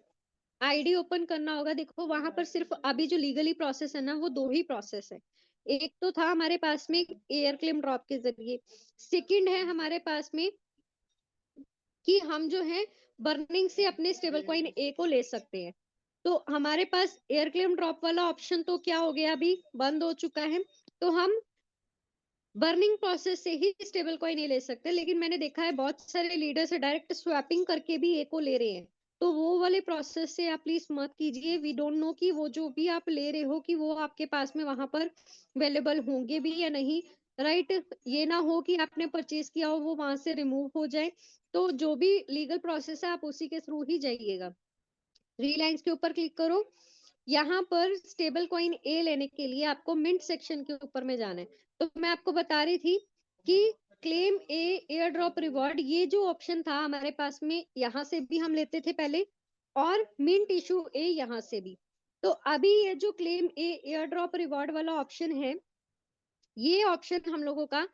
आईडी ओपन करना होगा। देखो वहां पर सिर्फ अभी जो लीगली प्रोसेस है ना वो दो ही प्रोसेस है। एक तो था हमारे पास में एयर क्लेम ड्रॉप के जरिए, सेकंड है हमारे पास में कि हम जो है बर्निंग से अपने स्टेबल कॉइन ए को ले सकते हैं। तो हमारे पास एयर क्लेम ड्रॉप वाला ऑप्शन तो क्या हो गया, अभी बंद हो चुका है, तो हम बर्निंग प्रोसेस से ही स्टेबल कॉइन नहीं ले सकते। लेकिन मैंने देखा है बहुत सारे लीडर्स डायरेक्ट स्वैपिंग करके भी ए को ले रहे हैं, तो वो वाले प्रोसेस से आप प्लीज मत कीजिए। वी डोंट नो कि वो जो भी आप ले रहे हो कि वो आपके पास में वहां पर अवेलेबल होंगे भी या नहीं, राइट। ये ना हो कि आपने परचेज किया हो वो वहां से रिमूव हो जाए। तो जो भी लीगल प्रोसेस है आप उसी के थ्रू ही जाइएगा। थ्री लाइंस के ऊपर क्लिक करो, यहाँ पर स्टेबल कॉइन ए लेने के लिए आपको मिंट सेक्शन के ऊपर में जाना है। तो मैं आपको बता रही थी कि क्लेम ए एयर ड्रॉप रिवॉर्ड, ये जो ऑप्शन था हमारे पास में, यहाँ से भी हम लेते थे पहले, और मिंट इशू ए यहाँ से भी। तो अभी ये जो क्लेम ए एयर ड्रॉप रिवॉर्ड वाला ऑप्शन है, ये ऑप्शन हम लोगों का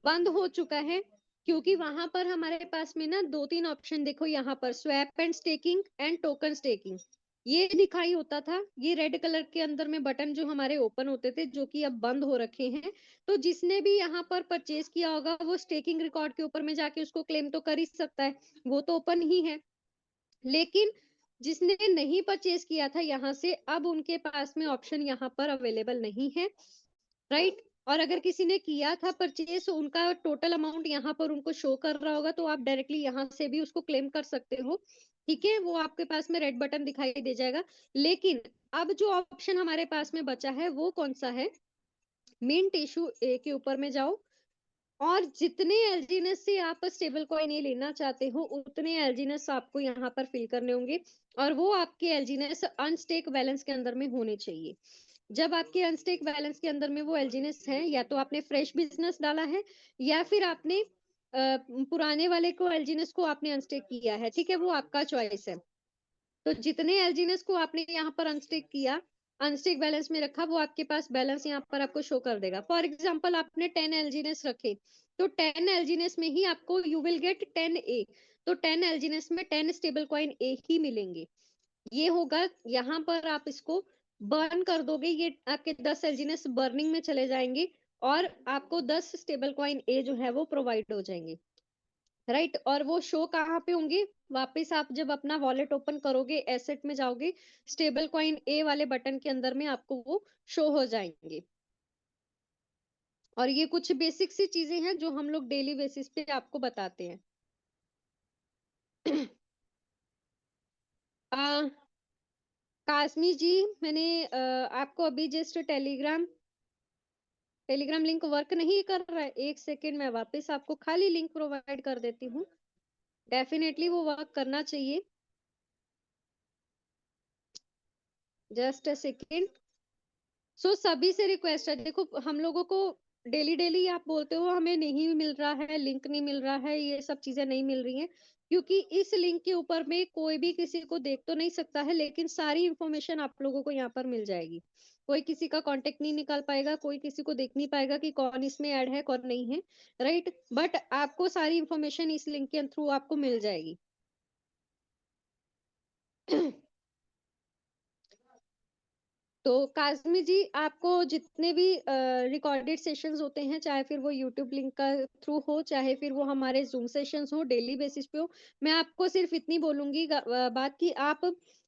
बंद हो चुका है, क्योंकि वहां पर हमारे पास में ना दो तीन ऑप्शन, देखो यहाँ पर swap and staking and token staking, ये दिखाई होता था। ये रेड कलर के अंदर में बटन जो हमारे ओपन होते थे, जो कि अब बंद हो रखे हैं। तो जिसने भी यहाँ पर परचेज किया होगा वो स्टेकिंग रिकॉर्ड के ऊपर में जाके उसको क्लेम तो कर ही सकता है, वो तो ओपन ही है। लेकिन जिसने नहीं परचेज किया था यहाँ से, अब उनके पास में ऑप्शन यहाँ पर अवेलेबल नहीं है, राइट। और अगर किसी ने किया था परचेस, उनका टोटल अमाउंट यहाँ पर उनको शो कर रहा होगा, तो आप डायरेक्टली यहाँ से भी उसको क्लेम कर सकते हो, ठीक है। वो आपके पास में रेड बटन दिखाई दे जाएगा। लेकिन अब जो ऑप्शन हमारे पास में बचा है वो कौन सा है, मिंट इशू ए के ऊपर में जाओ, और जितने एलजीनेस से आप स्टेबल कॉइन ये लेना चाहते हो उतने एलजीनेस आपको यहाँ पर फिल करने होंगे, और वो आपके एलजीनेस अनस्टेक बैलेंस के अंदर में होने चाहिए। जब आपके अनस्टेक बैलेंस के अंदर में वो एलजीनेस है, या तो आपने फ्रेश बिजनेस डाला है, या फिर आपने पुराने वाले को एलजीनेस को आपने अनस्टेक किया है, ठीक है, वो आपका चॉइस है। तो जितने एलजीनेस को आपने यहाँ पर अनस्टेक किया, अनस्टेक बैलेंस में रखा, वो आपके पास बैलेंस यहाँ पर आपको शो कर देगा। फॉर एग्जाम्पल आपने 10 एलजीनेस रखे, तो 10 एलजीनेस में ही आपको यू विल गेट 10 ए, तो 10 एलजीनेस में 10 स्टेबल कॉइन ए ही मिलेंगे। ये होगा, यहाँ पर आप इसको बर्न कर दोगे, ये आपके 10 एलजीनेस बर्निंग में चले जाएंगे, और आपको 10 स्टेबल कॉइन ए जो है वो प्रोवाइड हो जाएंगे, राइट। और वो शो कहाँ पे होंगे, वापस आप जब अपना वॉलेट ओपन करोगे, एसेट में जाओगे, स्टेबल कॉइन ए वाले बटन के अंदर में आपको वो शो हो जाएंगे। और ये कुछ बेसिक सी चीजें हैं जो हम लोग डेली बेसिस पे आपको बताते हैं। कासमी जी, मैंने आपको अभी जस्ट टेलीग्राम लिंक वर्क नहीं कर रहा है। एक सेकेंड, मैं वापस आपको खाली लिंक प्रोवाइड कर देती हूँ। डेफिनेटली वो वर्क करना चाहिए। Just a second. सो सभी से रिक्वेस्ट है, देखो हम लोगों को डेली डेली आप बोलते हो हमें नहीं मिल रहा है, लिंक नहीं मिल रहा है, ये सब चीजें नहीं मिल रही हैं, क्योंकि इस लिंक के ऊपर में कोई भी किसी को देख तो नहीं सकता है, लेकिन सारी इंफॉर्मेशन आप लोगों को यहाँ पर मिल जाएगी। कोई किसी का कांटेक्ट नहीं निकाल पाएगा, कोई किसी को देख नहीं पाएगा कि कौन इसमें ऐड है कौन नहीं है, राइट। बट आपको सारी इंफॉर्मेशन इस लिंक के थ्रू आपको मिल जाएगी। तो काज़मी जी, आपको जितने भी रिकॉर्डेड सेशंस होते हैं, चाहे फिर वो यूट्यूब लिंक का थ्रू हो, चाहे फिर वो हमारे जूम सेशंस हो, डेली बेसिस पे हो, मैं आपको सिर्फ इतनी बोलूंगी बात की आप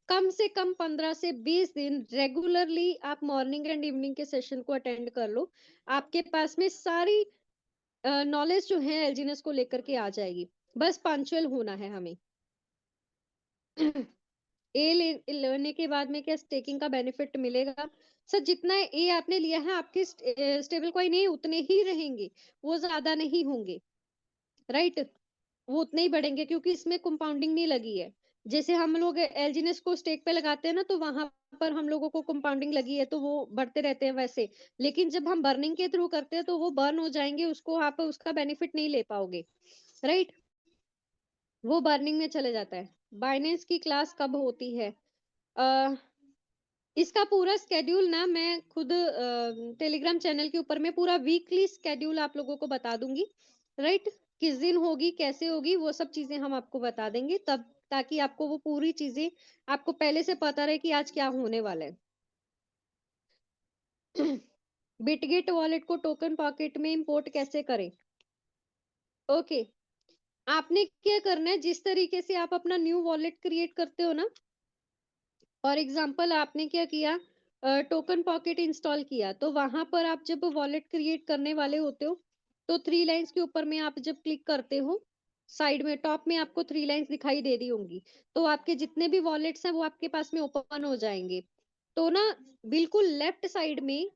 कम से कम 15 से 20 दिन रेगुलरली आप मॉर्निंग एंड इवनिंग के सेशन को अटेंड कर लो। आपके पास में सारी नॉलेज जो है एलजीनेस को लेकर के आ जाएगी। बस पंक्चुअल होना है हमें। लेने के बाद में क्या स्टेकिंग का बेनिफिट मिलेगा? सर जितना ए आपने लिया है, आपके स्टेबल कॉइन ए उतने ही रहेंगे, वो ज्यादा नहीं होंगे, राइट। वो उतने ही बढ़ेंगे क्योंकि इसमें कंपाउंडिंग नहीं लगी है। जैसे हम लोग एलजीनेस को स्टेक पे लगाते हैं ना, तो वहां पर हम लोगों को कंपाउंडिंग लगी है तो वो बढ़ते रहते हैं वैसे। लेकिन जब हम बर्निंग के थ्रू करते हैं तो वो बर्न हो जाएंगे, उसको आप उसका बेनिफिट नहीं ले पाओगे, राइट। वो बर्निंग में चले जाता है। बाइनेंस की क्लास कब होती है? इसका पूरा स्केड्यूल ना मैं खुद टेलीग्राम चैनल के ऊपर में पूरा वीकली स्केड्यूल आप लोगों को बता दूंगी, राइट। किस दिन होगी, कैसे होगी, वो सब चीजें हम आपको बता देंगे तब, ताकि आपको वो पूरी चीजें आपको पहले से पता रहे कि आज क्या होने वाला है। बिटगेट वॉलेट को टोकन पॉकेट में इंपोर्ट कैसे करें? ओके, आपने क्या करना है, जिस तरीके से आप अपना न्यू वॉलेट क्रिएट करते हो ना, फॉर एग्जाम्पल आपने क्या किया, टोकन पॉकेट इंस्टॉल किया, तो वहां पर आप जब वॉलेट क्रिएट करने वाले होते हो, तो थ्री लाइंस के ऊपर में आप जब क्लिक करते हो, साइड में टॉप में आपको थ्री लाइंस दिखाई दे रही होंगी, तो आपके जितने भी वॉलेट्स हैं वो आपके पास में ओपन हो जाएंगे। तो ना बिल्कुल लेफ्ट साइड में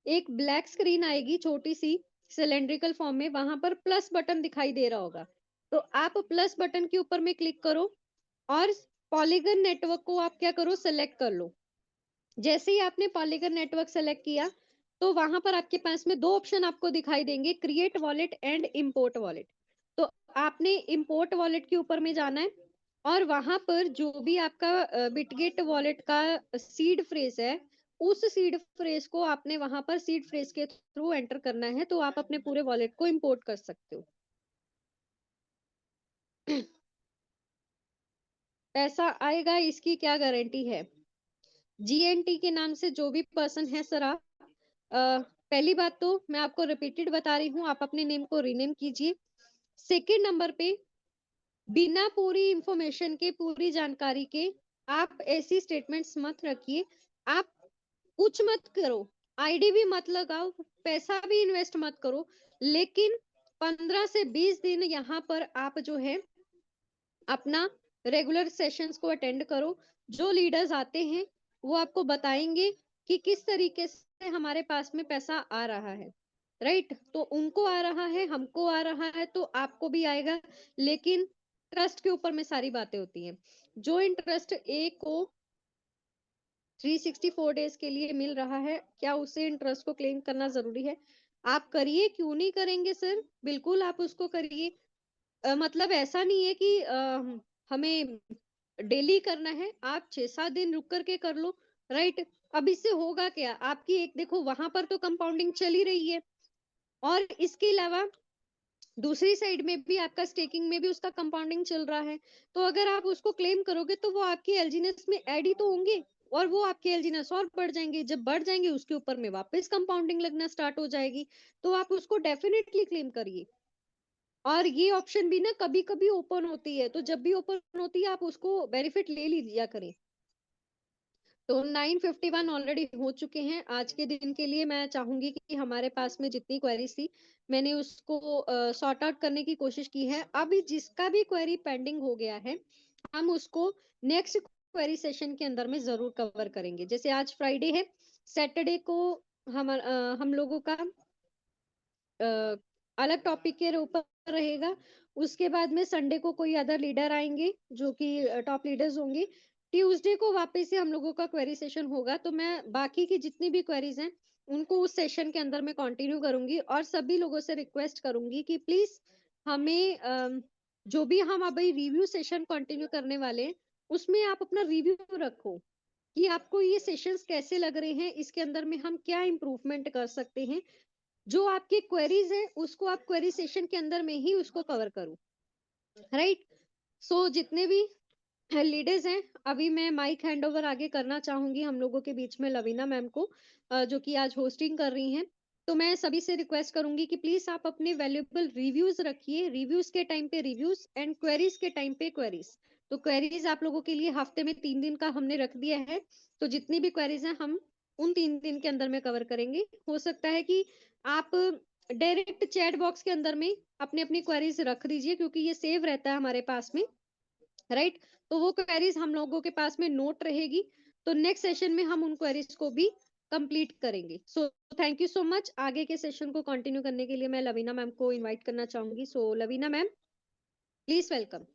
एक ब्लैक स्क्रीन आएगी छोटी सी, सिलेंड्रिकल फॉर्म में, वहां पर प्लस बटन दिखाई दे रहा होगा। तो आप प्लस बटन के ऊपर में क्लिक करो और पॉलीगन नेटवर्क को आप क्या करो, सेलेक्ट कर लो। जैसे ही आपने पॉलीगन नेटवर्क सेलेक्ट किया, तो वहां पर आपके पास में दो ऑप्शन आपको दिखाई देंगे, create wallet and import wallet. तो आपने इंपोर्ट वॉलेट के ऊपर में जाना है और वहां पर जो भी आपका बिटगेट वॉलेट का सीड फ्रेज है, उस सीड फ्रेज को आपने वहां पर सीड फ्रेज के थ्रू एंटर करना है, तो आप अपने पूरे वॉलेट को इंपोर्ट कर सकते हो। पैसा आएगा, इसकी क्या गारंटी है? जीएनटी के नाम से जो भी पर्सन है सर, आप पहली बात तो मैं आपको रिपीटेड बता रही हूँ, आप अपने नेम को रीनेम कीजिए। सेकेंड नंबर पे, बिना पूरी इंफॉर्मेशन के, पूरी जानकारी के आप ऐसी स्टेटमेंट्स मत रखिए। आप कुछ मत करो, आईडी भी मत लगाओ, पैसा भी इन्वेस्ट मत करो, लेकिन 15 से 20 दिन यहाँ पर आप जो है अपना रेगुलर सेशंस को अटेंड करो। जो लीडर्स आते हैं वो आपको बताएंगे कि किस तरीके से हमारे पास में पैसा आ रहा है, राइट। तो उनको आ रहा है, हमको आ रहा है, तो आपको भी आएगा। लेकिन ट्रस्ट के ऊपर में सारी बातें होती हैं। जो इंटरेस्ट ए को 364 डेज के लिए मिल रहा है, क्या उसे इंटरेस्ट को क्लेम करना जरूरी है? आप करिए, क्यों नहीं करेंगे सर, बिल्कुल आप उसको करिए। मतलब ऐसा नहीं है कि हमें डेली करना है, आप 6-7 दिन रुक करके कर लो, राइट। अब इससे होगा क्या, आपकी एक देखो वहां पर तो कंपाउंडिंग चल ही रही है, और इसके अलावा दूसरी साइड में भी आपका स्टेकिंग में भी उसका कंपाउंडिंग चल रहा है। तो अगर आप उसको क्लेम करोगे तो वो आपकी एलजीनेस में ऐड ही तो होंगे, और वो आपके एलजीनेस और बढ़ जाएंगे, जब बढ़ जाएंगे उसके ऊपर में वापस कंपाउंडिंग लगना स्टार्ट हो जाएगी। तो आप उसको डेफिनेटली क्लेम करिए। और ये ऑप्शन भी ना कभी कभी ओपन होती है, तो जब भी ओपन होती है आप उसको बेनिफिट ले लीजिए करें। तो 951 ऑलरेडी हो चुके हैं आज के दिन के लिए। मैं चाहूंगी कि हमारे पास में जितनी क्वेरीज थी मैंने उसको सॉर्ट आउट करने की कोशिश की है। अभी जिसका भी क्वेरी पेंडिंग हो गया है, हम उसको नेक्स्ट क्वेरी सेशन के अंदर में जरूर कवर करेंगे। जैसे आज फ्राइडे है, सैटरडे को हम लोगों का अलग टॉपिक के ऊपर रहेगा। उसके बाद में संडे को कोई अदर लीडर आएंगे जो कि टॉप लीडर्स होंगे। ट्यूसडे को वापस से हम लोगों का क्वेरी सेशन होगा। तो मैं बाकी की जितनी भी क्वेरीज हैं उनको उस सेशन के अंदर में कंटिन्यू करूंगी, और सभी लोगों से रिक्वेस्ट करूंगी कि प्लीज हमें जो भी हम अभी रिव्यू सेशन कंटिन्यू करने वाले हैं उसमें आप अपना रिव्यू रखो कि आपको ये सेशंस कैसे लग रहे हैं, इसके अंदर में हम क्या इम्प्रूवमेंट कर सकते हैं। जो आपकी क्वेरीज है उसको आप क्वेरी सेशन के अंदर में ही उसको कवर करो, राइट। सो जितने भी लीडर्स हैं, अभी मैं माइक हैंडओवर आगे करना चाहूंगी हम लोगों के बीच में लवीना मैम को, जो कि आज होस्टिंग कर रही हैं। तो मैं सभी से रिक्वेस्ट करूंगी कि प्लीज आप अपने वैल्यूएबल रिव्यूज रखिए, रिव्यूज के टाइम पे रिव्यूज एंड क्वेरीज के टाइम पे क्वेरीज। तो क्वेरीज आप लोगों के लिए हफ्ते में 3 दिन का हमने रख दिया है। तो जितनी भी क्वेरीज हैं हम उन 3 दिन के अंदर में कवर करेंगे। हो सकता है कि आप डायरेक्ट चैट बॉक्स के अंदर में अपनी अपनी क्वेरीज रख दीजिए, क्योंकि ये सेव रहता है हमारे पास में, राइट। तो वो क्वेरीज हम लोगों के पास में नोट रहेगी। तो नेक्स्ट सेशन में हम उन क्वेरीज को भी कंप्लीट करेंगे। So thank you so much. आगे के सेशन को कंटिन्यू करने के लिए मैं लवीना मैम को इनवाइट करना चाहूंगी। So Lavina ma'am, please welcome.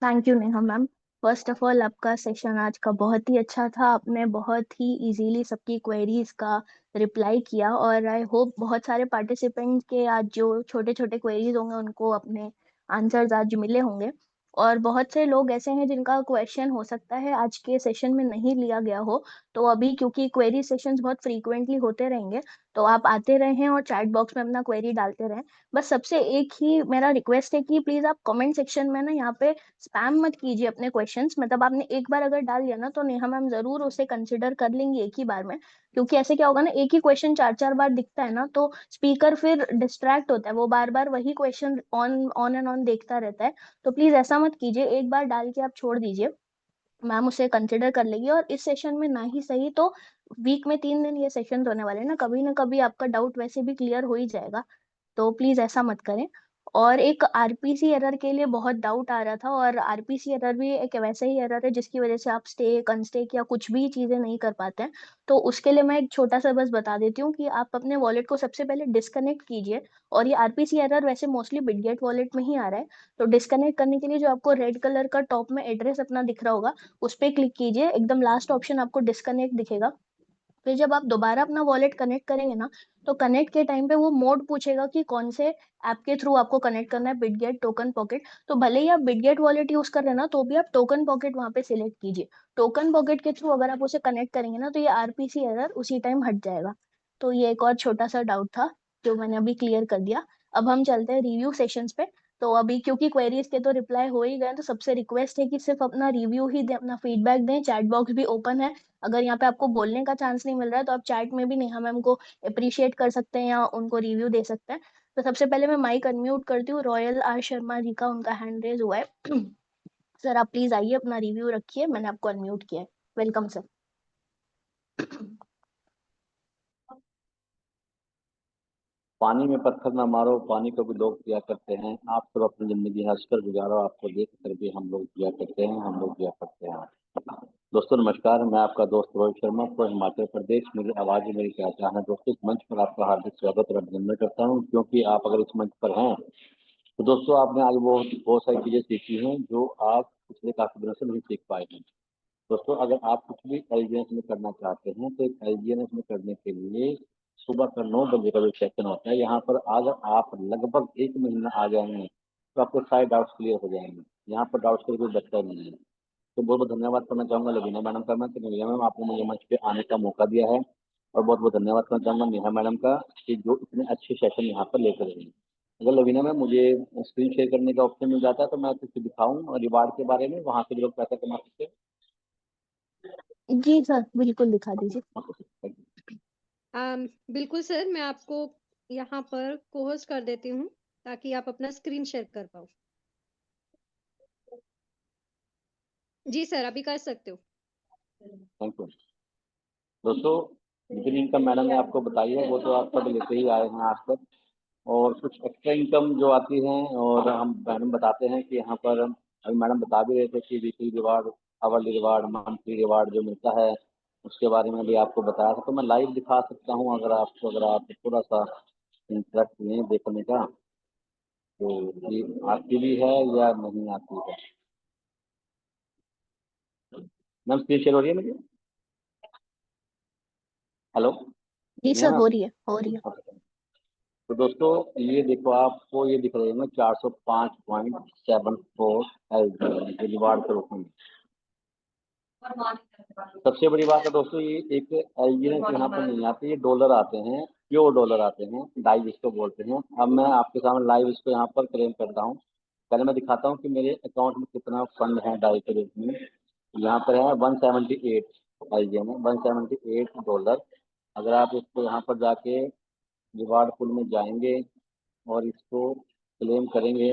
Thank you Neha ma'am. First of all आपका सेशन आज का बहुत ही अच्छा था। आपने बहुत ही इजीली सबकी क्वेरीज का रिप्लाई किया, और आई होप बहुत सारे पार्टिसिपेंट्स के आज जो छोटे छोटे क्वेरीज होंगे उनको अपने आंसर्स आज मिले होंगे। और बहुत से लोग ऐसे हैं जिनका क्वेश्चन हो सकता है आज के सेशन में नहीं लिया गया हो। तो अभी क्योंकि क्वेरी सेशंस बहुत फ्रीक्वेंटली होते रहेंगे, तो आप आते रहें और चैट बॉक्स में अपना क्वेरी डालते रहें। बस सबसे एक ही मेरा रिक्वेस्ट है कि प्लीज आप कमेंट सेक्शन में ना यहाँ पे स्पैम मत कीजिए अपने क्वेश्चंस। मतलब आपने एक बार अगर डाल दिया ना तो नेहा मैम जरूर उसे कंसिडर कर लेंगे एक ही बार में। क्योंकि ऐसे क्या होगा ना, एक ही क्वेश्चन चार चार बार दिखता है ना तो स्पीकर फिर डिस्ट्रैक्ट होता है, वो बार बार वही question on on and on देखता रहता है। तो प्लीज ऐसा मत कीजिए, एक बार डाल के आप छोड़ दीजिए, मैम उसे कंसिडर कर लेगी। और इस सेशन में ना ही सही तो वीक में 3 दिन ये सेशन होने वाले हैं ना कभी आपका डाउट वैसे भी क्लियर हो ही जाएगा। तो प्लीज ऐसा मत करें। और एक आरपीसी एरर के लिए बहुत डाउट आ रहा था, और आरपीसी एरर भी एक वैसे ही एरर है जिसकी वजह से आप स्टेक अनस्टेक या कुछ भी चीजें नहीं कर पाते हैं। तो उसके लिए मैं एक छोटा सा बस बता देती हूँ कि आप अपने वॉलेट को सबसे पहले डिस्कनेक्ट कीजिए। और ये आरपीसी एरर वैसे मोस्टली बिटगेट वॉलेट में ही आ रहा है। तो डिस्कनेक्ट करने के लिए जो आपको रेड कलर का टॉप में एड्रेस अपना दिख रहा होगा उस पर क्लिक कीजिए, एकदम लास्ट ऑप्शन आपको डिस्कनेक्ट दिखेगा। फिर जब आप दोबारा अपना वॉलेट कनेक्ट करेंगे ना, तो कनेक्ट के टाइम पे वो मोड पूछेगा कि कौन से ऐप के थ्रू आपको कनेक्ट करना है, बिटगेट, टोकन पॉकेट। तो भले ही आप बिटगेट वॉलेट यूज कर रहे हैं ना, तो भी आप टोकन पॉकेट वहां पे सिलेक्ट कीजिए। टोकन पॉकेट के थ्रू अगर आप उसे कनेक्ट करेंगे ना तो ये आरपीसी एरर उसी टाइम हट जाएगा। तो ये एक और छोटा सा डाउट था जो मैंने अभी क्लियर कर दिया। अब हम चलते हैं रिव्यू सेशंस पे। तो अभी क्योंकि क्वेरीज के तो रिप्लाई हो ही गए हैं, तो सबसे रिक्वेस्ट है कि सिर्फ अपना रिव्यू ही दें, अपना फीडबैक दें। चैट बॉक्स भी ओपन है। अगर यहाँ पे आपको बोलने का चांस नहीं मिल रहा है तो आप चैट में भी नेहा मैम को अप्रिशिएट कर सकते हैं या उनको रिव्यू दे सकते हैं। तो सबसे पहले मैं माइक अनम्यूट करती हूँ, रॉयल आर शर्मा जी का उनका हैंड रेज हुआ है। सर आप प्लीज आइए, अपना रिव्यू रखिए, मैंने आपको अनम्यूट किया है। Welcome sir. पानी में पत्थर ना मारो, पानी को भी लोग पिया करते हैं। आप सब अपनी जिंदगी हंसकर गुजारो, आपको देख कर भी हम लोग जिया करते हैं, हम लोग जिया करते हैं। दोस्तों नमस्कार, मैं आपका दोस्त रोहित शर्मा, पूरा हिमाचल प्रदेश। मेरी आवाज़ ही मेरी पहचान है। दोस्तों इस मंच पर आपका हार्दिक स्वागत और अभिनंदन करता हूँ, क्योंकि आप अगर इस मंच पर हैं तो दोस्तों आपने आज बहुत बहुत सारी चीज़ें सीखी हैं जो आप पिछले काफ़ी दिनों से नहीं सीख पाए हैं। दोस्तों अगर आप कुछ भी एलजीएनएस में करना चाहते हैं तो एक एलजीएनएस में करने के लिए सुबह का 9 बजे का जो सेशन होता है, यहाँ पर अगर आप लगभग 1 महीना आ जाएंगे तो आपके सारे डाउट्स क्लियर हो जाएंगे। यहाँ पर डाउट्स का कोई बच्चा नहीं है। तो बहुत बहुत धन्यवाद करना चाहूँगा लवीना मैडम का मैं, कि लवीना मैम आपने मुझे मंच पे आने का मौका दिया है। और बहुत बहुत धन्यवाद करना चाहूँगा नेहा मैडम का, कि जो इतने अच्छे सेशन यहाँ पर लेकर रही हैं। अगर लवीना मैम मुझे स्क्रीन शेयर करने का ऑप्शन मिल जाता है तो मैं कुछ दिखाऊँ रिवार्ड के बारे में, वहाँ से भी लोग पैसा कमा सकते हैं। जी सर, बिल्कुल दिखा दीजिए। बिल्कुल सर, मैं आपको यहाँ पर कोहोस्ट कर देती हूँ ताकि आप अपना स्क्रीन शेयर कर पाओ। जी सर, अभी कर सकते हो। Thank you. दोस्तों जितनी इनकम मैडम ने आपको बताई है वो तो आप सब लेते ही आए हैं आज तक, और कुछ एक्स्ट्रा इनकम जो आती है, और हम मैडम बताते हैं कि यहाँ पर अभी मैडम बता भी रहे थे कि weekly reward, hourly reward, monthly reward जो मिलता है उसके बारे में भी आपको बताया था। तो मैं लाइव दिखा सकता हूँ अगर आपको, अगर आप थोड़ा सा इंटरेस्ट लें देखने का, तो ये आती भी है या नहीं आती है। मैम स्क्रीन शेयर हो रही है मेरी? हेलो? जी नहीं है सर, हो मैम? रही है, हो रही है। तो दोस्तों ये देखो, आपको ये दिख रहे हैं 405.74 रिवार्ड के रूप में। सबसे बड़ी बात है दोस्तों, ये एक एलजीएस यहाँ पर नहीं आते, ये डॉलर आते हैं, प्योर डॉलर आते हैं, डाई जिसको बोलते हैं। अब मैं आपके सामने लाइव इसको यहाँ पर क्लेम करता हूँ। पहले मैं दिखाता हूँ कि मेरे अकाउंट में कितना फंड है डाई के रूप में। यहाँ पर है 178 एलजीएम है, $178। अगर आप इसको यहाँ पर जाके रिवार्ड पुल में जाएंगे और इसको क्लेम करेंगे,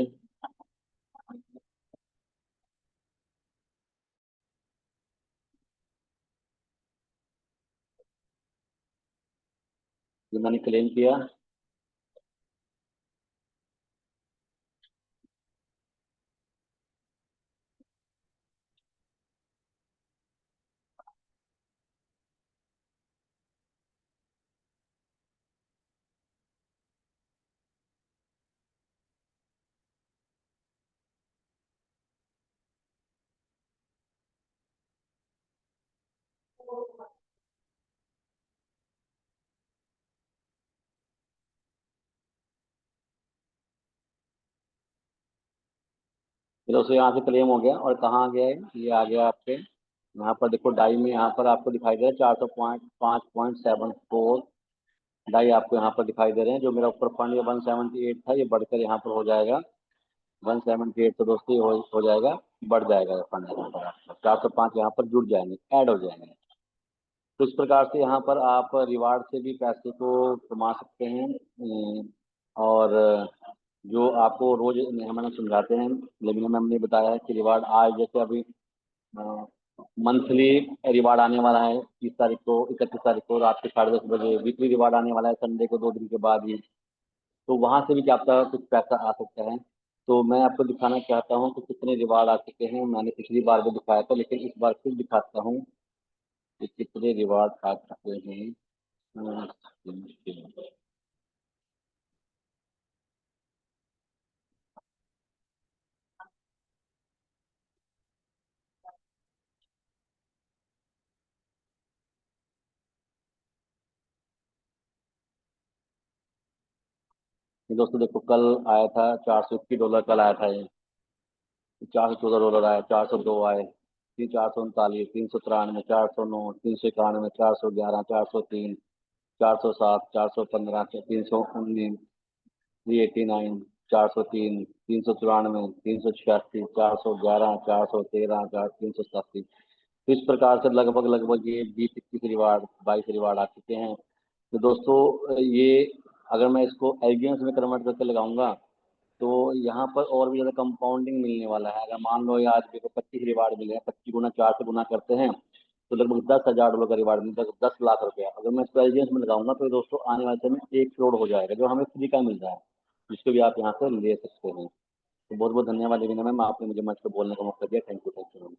ये मैंने क्लेम किया। फिर उसे यहाँ से क्लेम हो गया और कहाँ आ गया है, ये आ गया आपके यहाँ पर देखो डाई में। यहाँ पर आपको दिखाई दे रहा है 405.74 डाई आपको यहाँ पर दिखाई दे रहे हैं। जो मेरा ऊपर फंड ये 178 था, ये बढ़कर यहाँ पर हो जाएगा 178। तो दोस्तों ये हो जाएगा, बढ़ जाएगा फंड यहाँ पर आपका 405 यहाँ पर जुड़ जाएंगे, ऐड हो जाएंगे। तो इस प्रकार से यहाँ पर आप रिवार्ड से भी पैसे को कमा सकते हैं। और जो आपको रोज हमें समझाते हैं, लेकिन मैम ने बताया है कि रिवार्ड आज जैसे अभी मंथली रिवार्ड आने वाला है 30 तारीख को, 31 तारीख को रात के 10:30 बजे। वीकली रिवार्ड आने वाला है संडे को, 2 दिन के बाद ही। तो वहां से भी क्या आपका कुछ पैसा आ सकता है। तो मैं आपको दिखाना चाहता हूँ कि कितने रिवार्ड आ चुके हैं। मैंने पिछली बार भी दिखाया था, लेकिन इस बार फिर दिखाता हूँ कि कितने रिवार्ड आ चुके हैं। ये दोस्तों देखो, कल आया था $421, कल आया था ये। $414 आया, 402 आए, 439, 393, 409, 391, 411, 403, 407, 415, 319, 389, 403, 394, 386, 411, 413, 387। तो इस प्रकार से लगभग लगभग ये 20-21 रिवार्ड, 22 रिवार्ड आ चुके हैं। तो दोस्तों ये अगर मैं इसको एलजीएम्स में कन्वर्ट करके लगाऊंगा तो यहाँ पर और भी ज़्यादा कंपाउंडिंग मिलने वाला है। अगर मान लो ये आज मेरे को 25 रिवार्ड मिले हैं, 25 गुना 4 से गुना करते हैं तो लगभग $10,000 का रिवार्ड मिलता है, 10 लाख रुपया। अगर मैं इसको एलजीएम्स में लगाऊंगा तो दोस्तों आने वाले समय 1 करोड़ हो जाएगा, जो हमें फ्री का मिल रहा है, जिसको भी आप यहाँ से ले सकते हैं। तो बहुत बहुत धन्यवाद लेविना मैम, आपने मुझे मंच पर बोलने का मौका दिया। Thank you ma'am.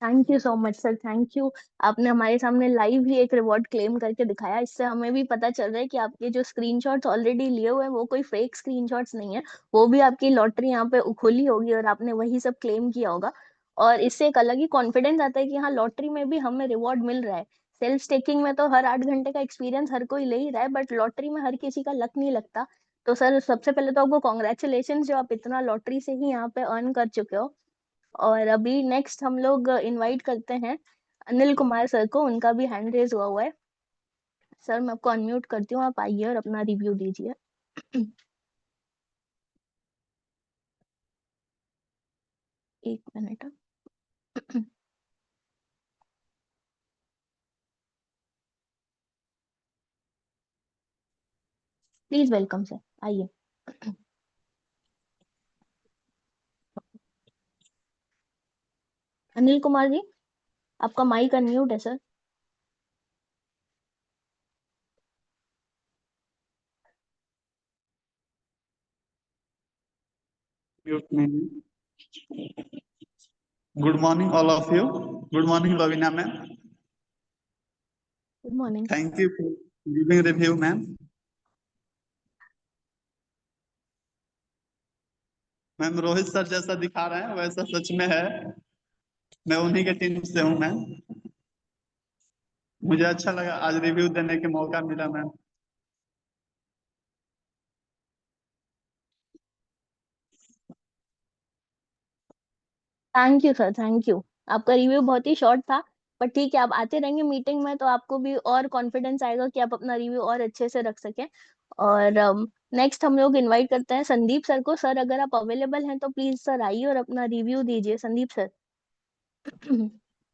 Thank you so much sir, thank you. आपने हमारे सामने लाइव ही एक रिवॉर्ड क्लेम करके दिखाया। इससे हमें भी पता चल रहा है कि आपके जो स्क्रीनशॉट्स ऑलरेडी लिए हुए हैं वो कोई फेक स्क्रीनशॉट्स नहीं है। वो भी आपकी लॉटरी यहाँ पे खुली होगी और आपने वही सब क्लेम किया होगा। और इससे एक अलग ही कॉन्फिडेंस आता है कि हाँ, लॉटरी में भी हमें रिवॉर्ड मिल रहा है। सेल्फ स्टेकिंग में तो हर 8 घंटे का एक्सपीरियंस हर कोई ले ही रहा है, बट लॉटरी में हर किसी का लक नहीं लगता। तो सर, सबसे पहले तो आपको कॉन्ग्रेचुलेशन, जो आप इतना लॉटरी से ही यहाँ पे अर्न कर चुके हो। और अभी नेक्स्ट हम लोग इनवाइट करते हैं अनिल कुमार सर को। उनका भी हैंड रेज हुआ हुआ है। सर, मैं आपको अनम्यूट करती हूँ, आप आइए और अपना रिव्यू दीजिए। एक मिनट। प्लीज वेलकम सर, आइए। अनिल कुमार जी, आपका माइक अनम्यूट है सर। म्यूट में है। Good morning, all of you. Good morning, Lavina ma'am. Good morning. Thank you for giving review, ma'am. Ma'am Rohit sir जैसा दिखा रहे हैं वैसा सच में है। मैं उन्हीं के टीम से हूँ मैम। मुझे अच्छा लगा आज रिव्यू देने के मौका मिला ma'am. Thank you sir, thank you. आपका रिव्यू बहुत ही शॉर्ट था, पर ठीक है, आप आते रहेंगे मीटिंग में तो आपको भी और कॉन्फिडेंस आएगा कि आप अपना रिव्यू और अच्छे से रख सकें। और नेक्स्ट हम लोग इनवाइट करते हैं संदीप सर को। सर अगर आप अवेलेबल हैं तो प्लीज सर आइए और अपना रिव्यू दीजिए, Sandeep sir.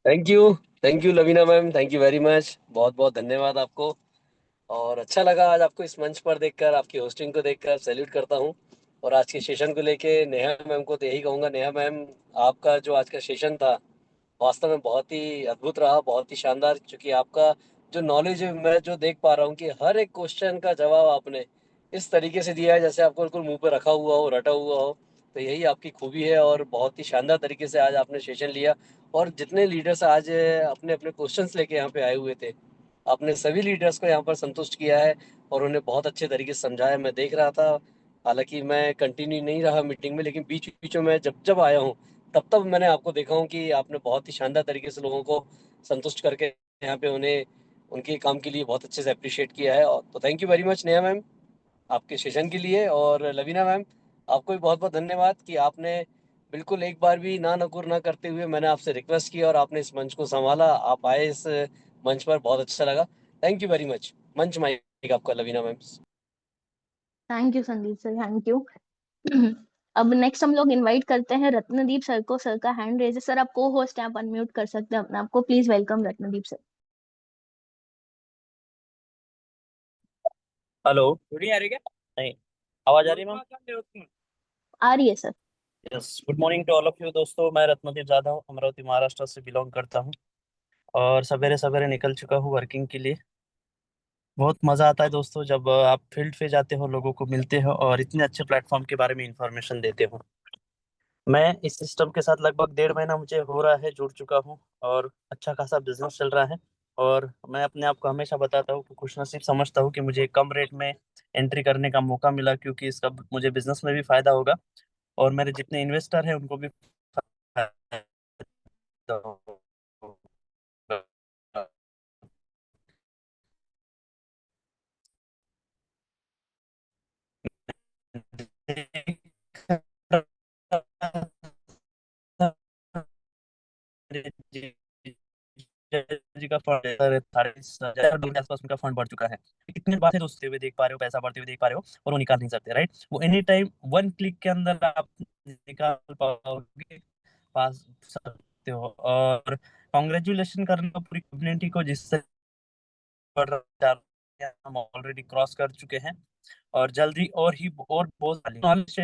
Thank you Lavina ma'am, thank you very much. बहुत बहुत धन्यवाद आपको। और अच्छा लगा आज आपको इस मंच पर देखकर, आपकी होस्टिंग को देखकर सैल्यूट करता हूँ। और आज के सेशन को लेके नेहा मैम को तो यही कहूँगा, नेहा मैम आपका जो आज का सेशन था वास्तव में बहुत ही अद्भुत रहा, बहुत ही शानदार। क्योंकि आपका जो नॉलेज है, मैं जो देख पा रहा हूँ कि हर एक क्वेश्चन का जवाब आपने इस तरीके से दिया है जैसे आपको बिल्कुल मुंह पे रखा हुआ हो, रटा हुआ हो। तो यही आपकी खूबी है और बहुत ही शानदार तरीके से आज आपने सेशन लिया। और जितने लीडर्स आज अपने अपने क्वेश्चंस लेके यहाँ पे आए हुए थे, आपने सभी लीडर्स को यहाँ पर संतुष्ट किया है और उन्हें बहुत अच्छे तरीके से समझाया। मैं देख रहा था, हालांकि मैं कंटिन्यू नहीं रहा मीटिंग में, लेकिन बीच बीच में मैं जब जब आया हूँ तब तब मैंने आपको देखा हूँ कि आपने बहुत ही शानदार तरीके से लोगों को संतुष्ट करके यहाँ पे उन्हें उनके काम के लिए बहुत अच्छे से अप्रिशिएट किया है। और तो thank you very much Neha ma'am आपके सेशन के लिए। और लवीना मैम आपको भी बहुत बहुत धन्यवाद कि आपने बिल्कुल एक बार भी ना नकुर ना करते हुए मैंने आपसे रिक्वेस्ट की और आपने इस मंच को संभाला, आप आए इस मंच पर, बहुत अच्छा लगा। Thank you very much. मंच माइक आपका Lavina ma'am. Thank you Sandeep sir, thank you. अब नेक्स्ट हम लोग इनवाइट करते हैं रत्नदीप सर को। सर का हैंड रेज है। सर आप को होस्ट हैं, आप अनम्यूट कर सकते हैं अपने आप को। Please welcome Ratnadeep sir. Hello, नहीं आ रही क्या? नहीं, आवाज आ रही है मैम? आ रही है sir. Yes, good morning to all of you दोस्तों। मैं रत्नदीप जाधव अमरावती महाराष्ट्र से बिलोंग करता हूँ और सवेरे सवेरे निकल चुका हूँ वर्किंग के लिए। बहुत मज़ा आता है दोस्तों जब आप फील्ड पे जाते हो, लोगों को मिलते हो और इतने अच्छे प्लेटफॉर्म के बारे में इंफॉर्मेशन देते हो। मैं इस सिस्टम के साथ लगभग 1.5 महीना मुझे हो रहा है, जुड़ चुका हूँ और अच्छा खासा बिजनेस चल रहा है। और मैं अपने आप को हमेशा बताता हूँ कि खुशनसीब समझता हूँ कि मुझे कम रेट में एंट्री करने का मौका मिला, क्योंकि इसका मुझे बिजनेस में भी फायदा होगा और मेरे जितने इन्वेस्टर हैं उनको भी फायदा होगा। जी का फंड 30,000 के आसपास उनका फंड बढ़ चुका है। कितनी बात है दोस्तों, हुए देख पा रहे हो, पैसा बढ़ते हुए देख पा रहे हो और वो निकाल नहीं सकते, राइट? वो एनी टाइम 1 क्लिक के अंदर आप निकाल पाओगे, पास सकते हो। और कॉन्ग्रेचुलेशन करना पूरी कम्युनिटी को, जिससे हम ऑलरेडी क्रॉस कर चुके हैं और जल्दी और ही और बहुत नॉलेज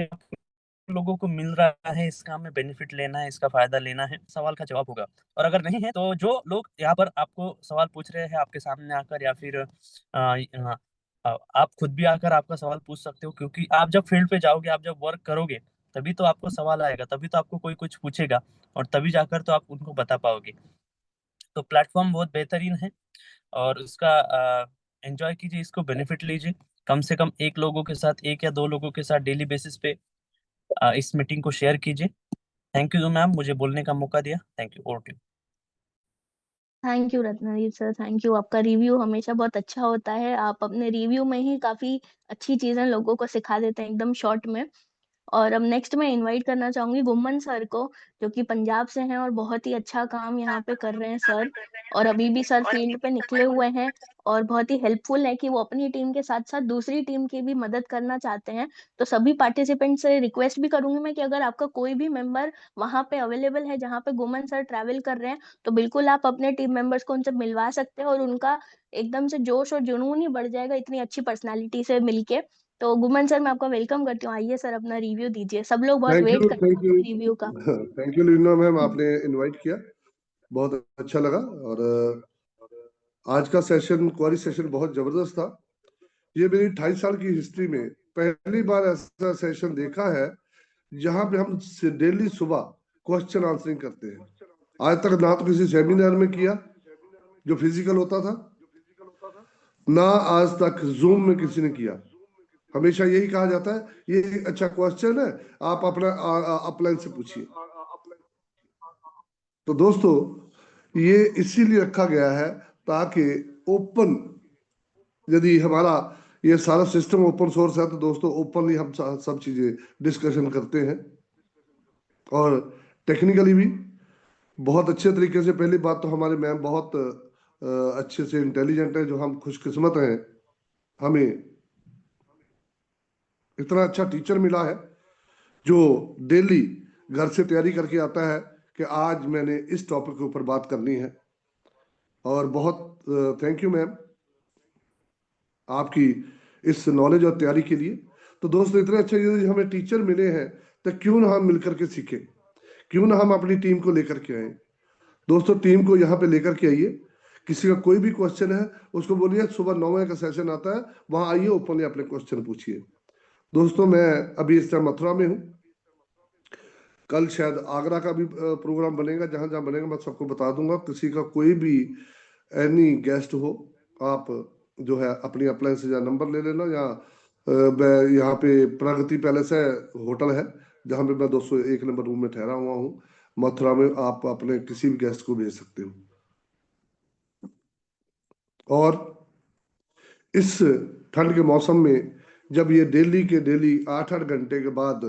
लोगों को मिल रहा है। इसका हमें बेनिफिट लेना है, इसका फायदा लेना है, सवाल का जवाब होगा। और अगर नहीं है तो जो लोग यहाँ पर आपको सवाल पूछ रहे हैं आपके सामने आकर, या फिर आप खुद भी आकर आपका सवाल पूछ सकते हो, क्योंकि आप जब फील्ड पे जाओगे, आप जब वर्क करोगे, तभी तो आपको सवाल आएगा, तभी तो आपको कोई कुछ पूछेगा और तभी जाकर तो आप उनको बता पाओगे। तो प्लेटफॉर्म बहुत बेहतरीन है और उसका एंजॉय कीजिए, इसको बेनिफिट लीजिए। कम से कम एक लोगों के साथ, एक या दो लोगों के साथ डेली बेसिस पे इस मीटिंग को शेयर कीजिए। थैंक यू मैम, मुझे बोलने का मौका दिया। Thank you. Over to you. Thank you Ratnadeep sir, thank you. आपका रिव्यू हमेशा बहुत अच्छा होता है। आप अपने रिव्यू में ही काफी अच्छी चीजें लोगों को सिखा देते हैं एकदम शॉर्ट में। और अब नेक्स्ट मैं इनवाइट करना चाहूंगी गुम्मन सर को, जो कि पंजाब से हैं और बहुत ही अच्छा काम यहाँ पे कर रहे हैं सर। और अभी भी सर फील्ड पे निकले हुए हैं और बहुत ही हेल्पफुल है कि वो अपनी टीम के साथ साथ दूसरी टीम की भी मदद करना चाहते हैं। तो सभी पार्टिसिपेंट से रिक्वेस्ट भी करूंगी मैं कि अगर आपका कोई भी मेंबर वहां पे अवेलेबल है जहाँ पे गुम्मन सर ट्रैवल कर रहे हैं, तो बिल्कुल आप अपने टीम मेंबर्स को उनसे मिलवा सकते हैं और उनका एकदम से जोश और जुनून ही बढ़ जाएगा इतनी अच्छी पर्सनालिटी से मिलके। तो गुमन सर मैं आपका वेलकम करती हूँ। आइए सर अपना रिव्यू दीजिए, सब लोग बहुत वेट कर रहे हैं रिव्यू का। थैंक यू लीना मैम, आपने इनवाइट किया, बहुत अच्छा लगा। और आज का सेशन, क्वारी सेशन बहुत जबरदस्त था। ये मेरी 28 साल की हिस्ट्री में पहली बार ऐसा सेशन देखा है जहां पे हम डेली सुबह क्वेश्चन आंसरिंग करते हैं। आज तक ना तो किसी सेमिनार में किया जो फिजिकल होता था, ना आज तक जूम में किसी ने किया। हमेशा यही कहा जाता है ये एक अच्छा क्वेश्चन है, आप अपना अपलाइन से पूछिए। तो दोस्तों ये इसीलिए रखा गया है ताकि ओपन, यदि हमारा ये सारा सिस्टम ओपन सोर्स है तो दोस्तों ओपनली हम सब चीजें डिस्कशन करते हैं और टेक्निकली भी बहुत अच्छे तरीके से। पहली बात तो हमारे मैम बहुत अच्छे से इंटेलिजेंट है, जो हम खुशकिस्मत हैं, हमें इतना अच्छा टीचर मिला है जो डेली घर से तैयारी करके आता है कि आज मैंने इस टॉपिक के ऊपर बात करनी है। और बहुत थैंक यू मैम आपकी इस नॉलेज और तैयारी के लिए। तो दोस्तों इतने अच्छे यदि हमें टीचर मिले हैं तो क्यों ना हम मिलकर के सीखें, क्यों ना हम अपनी टीम को लेकर के आए। दोस्तों टीम को यहाँ पे लेकर के आइए, किसी का कोई भी क्वेश्चन है उसको बोलिए सुबह 9 बजे का सेशन आता है, वहां आइए ओपनली अपने क्वेश्चन पूछिए। दोस्तों मैं अभी इस टाइम मथुरा में हूँ, कल शायद आगरा का भी प्रोग्राम बनेगा, जहां जहां बनेगा मैं सबको बता दूंगा। किसी का कोई भी एनी गेस्ट हो, आप जो है अपनी अप्लायंस या नंबर ले लेना, या यहाँ पे प्रगति पैलेस है, होटल है जहाँ पे मैं 201 नंबर रूम में ठहरा हुआ हूँ मथुरा में, आप अपने किसी भी गेस्ट को भेज सकते हो। और इस ठंड के मौसम में जब ये डेली के डेली 8-8 घंटे के बाद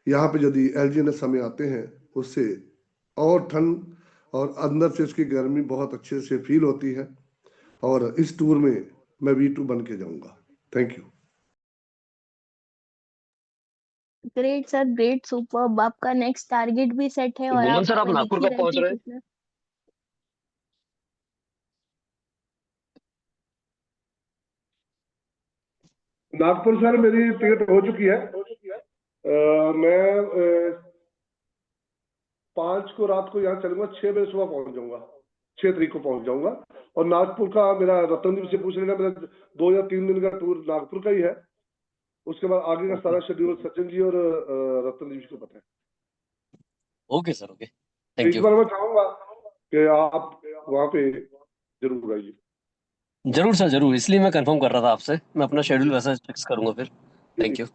यहाँ पे यदि एलजीएनएस हमें आते हैं, उससे और ठंड और अंदर से इसकी गर्मी बहुत अच्छे से फील होती है। और इस टूर में मैं V2 बन के जाऊंगा। Thank you. Great sir, great, superb. आपका नेक्स्ट टारगेट भी सेट है और गुमन आप सर, आप हमें दिख नागपुर ही कब रहे पहुंच थे रहे हैं? कितना। नागपुर सर मेरी टिकट हो चुकी है। मैं 5 को रात को यहाँ चलूंगा, 6 बजे सुबह पहुंच जाऊंगा, 6 तारीख को पहुंच जाऊंगा। और नागपुर का मेरा रतनदीप से पूछ लेना, मेरा 2 या 3 दिन का टूर नागपुर का ही है। उसके बाद आगे का सारा शेड्यूल सचिन जी और रतनदीप जी को पता है। ओके सर, ओके, थैंक इस यू। बार मैं चाहूंगा कि आप वहाँ पे जरूर आइए। जरूर सर, जरूर, इसलिए मैं कंफर्म कर रहा था आपसे। मैं अपना शेड्यूल वैसा फिक्स करूंगा फिर। Thank you.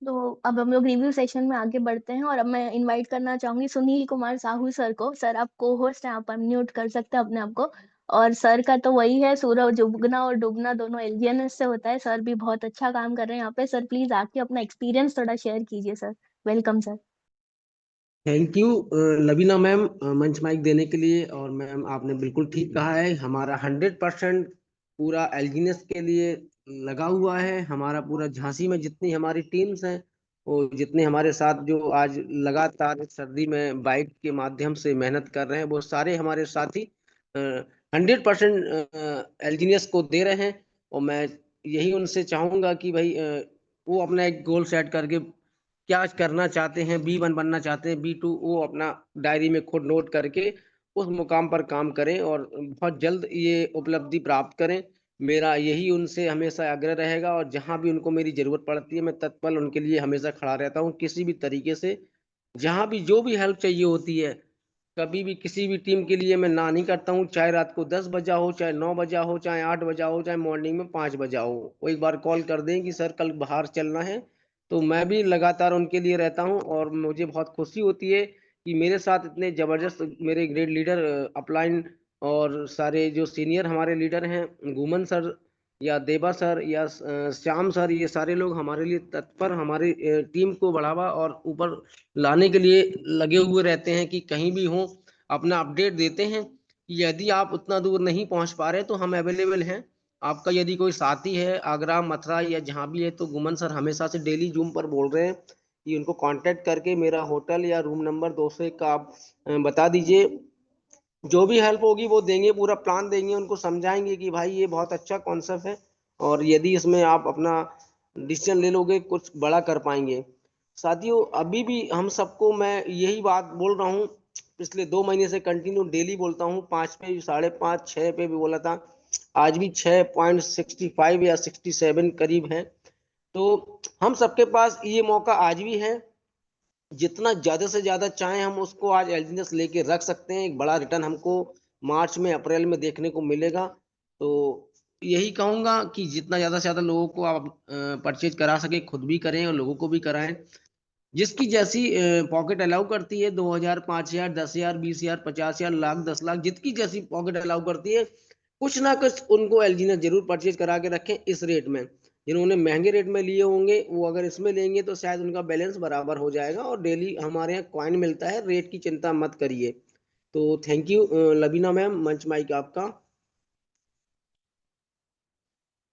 तो अब हम लोग रिव्यू सेशन में आगे बढ़ते हैं और अब मैं इनवाइट करना चाहूंगी सुनील कुमार साहू सर को। सर आप को होस्ट हैं, आप अनम्यूट कर सकते हैं अपने आप को। और सर का तो वही है, सूरज उगना और डूबना दोनों एलजीएनएस से होता है। सर भी बहुत अच्छा काम कर रहे हैं यहाँ पे। सर प्लीज आके अपना एक्सपीरियंस थोड़ा शेयर कीजिए sir. Welcome sir. Thank you Lavina ma'am, मंच माइक देने के लिए। और मैम आपने बिल्कुल ठीक कहा है, हमारा 100% पूरा एलजीएनएस के लिए लगा हुआ है। हमारा पूरा झांसी में जितनी हमारी टीम्स हैं, वो जितने हमारे साथ जो आज लगातार इस सर्दी में बाइक के माध्यम से मेहनत कर रहे हैं, वो सारे हमारे साथी 100% एलजीएनएस को दे रहे हैं। और मैं यही उनसे चाहूंगा कि भाई वो अपना एक गोल सेट करके क्या करना चाहते हैं, B1 बनना चाहते हैं, B2, वो अपना डायरी में खुद नोट करके उस मुकाम पर काम करें और बहुत जल्द ये उपलब्धि प्राप्त करें। मेरा यही उनसे हमेशा आग्रह रहेगा और जहां भी उनको मेरी जरूरत पड़ती है मैं तत्पर उनके लिए हमेशा खड़ा रहता हूं, किसी भी तरीके से। जहां भी जो भी हेल्प चाहिए होती है, कभी भी किसी भी टीम के लिए मैं ना नहीं करता हूँ, चाहे रात को 10 बजा हो, चाहे 9 बजा हो, चाहे 8 बजा हो, चाहे मॉर्निंग में 5 बजा हो। वो एक बार कॉल कर दें कि सर कल बाहर चलना है, तो मैं भी लगातार उनके लिए रहता हूं। और मुझे बहुत खुशी होती है कि मेरे साथ इतने जबरदस्त मेरे ग्रेट लीडर अपलाइन और सारे जो सीनियर हमारे लीडर हैं, गुमन सर या देबा सर या श्याम सर, ये सारे लोग हमारे लिए तत्पर, हमारी टीम को बढ़ावा और ऊपर लाने के लिए लगे हुए रहते हैं कि कहीं भी हो अपना अपडेट देते हैं। यदि आप उतना दूर नहीं पहुंच पा रहे तो हम अवेलेबल हैं। आपका यदि कोई साथी है आगरा, मथुरा या जहां भी है, तो गुमन सर हमेशा से डेली जूम पर बोल रहे हैं कि उनको कांटेक्ट करके मेरा होटल या रूम नंबर 201 का आप बता दीजिए। जो भी हेल्प होगी वो देंगे, पूरा प्लान देंगे, उनको समझाएंगे कि भाई ये बहुत अच्छा कॉन्सेप्ट है और यदि इसमें आप अपना डिसीजन ले लोगे कुछ बड़ा कर पाएंगे। साथियों, अभी भी हम सबको मैं यही बात बोल रहा हूँ, पिछले 2 महीने से कंटिन्यू डेली बोलता हूँ, 5 पे, 5:30, 6 पे भी बोला था, आज भी 6.65 या 67 करीब है। तो हम सबके पास ये मौका आज भी है, जितना ज्यादा से ज्यादा चाहे हम उसको आज एलजीनेस लेके रख सकते हैं। एक बड़ा रिटर्न हमको मार्च में अप्रैल में देखने को मिलेगा। तो यही कहूंगा कि जितना ज्यादा से ज्यादा लोगों को आप परचेज करा सके, खुद भी करें और लोगों को भी कराएं। जिसकी जैसी पॉकेट अलाउ करती है, 2000, 5000, 10,000, 20,000, 50,000, लाख, 10 लाख, जितकी जैसी पॉकेट अलाउ करती है, कुछ ना कुछ उनको एलजी ने जरूर परचेज करा के रखें इस रेट में। जिन्होंने महंगे रेट में लिए होंगे वो अगर इसमें लेंगे तो शायद उनका बैलेंस बराबर हो जाएगा। और डेली हमारे यहाँ कॉइन मिलता है, रेट की चिंता मत करिए। तो थैंक यू लबीना मैम, मंच माइक आपका।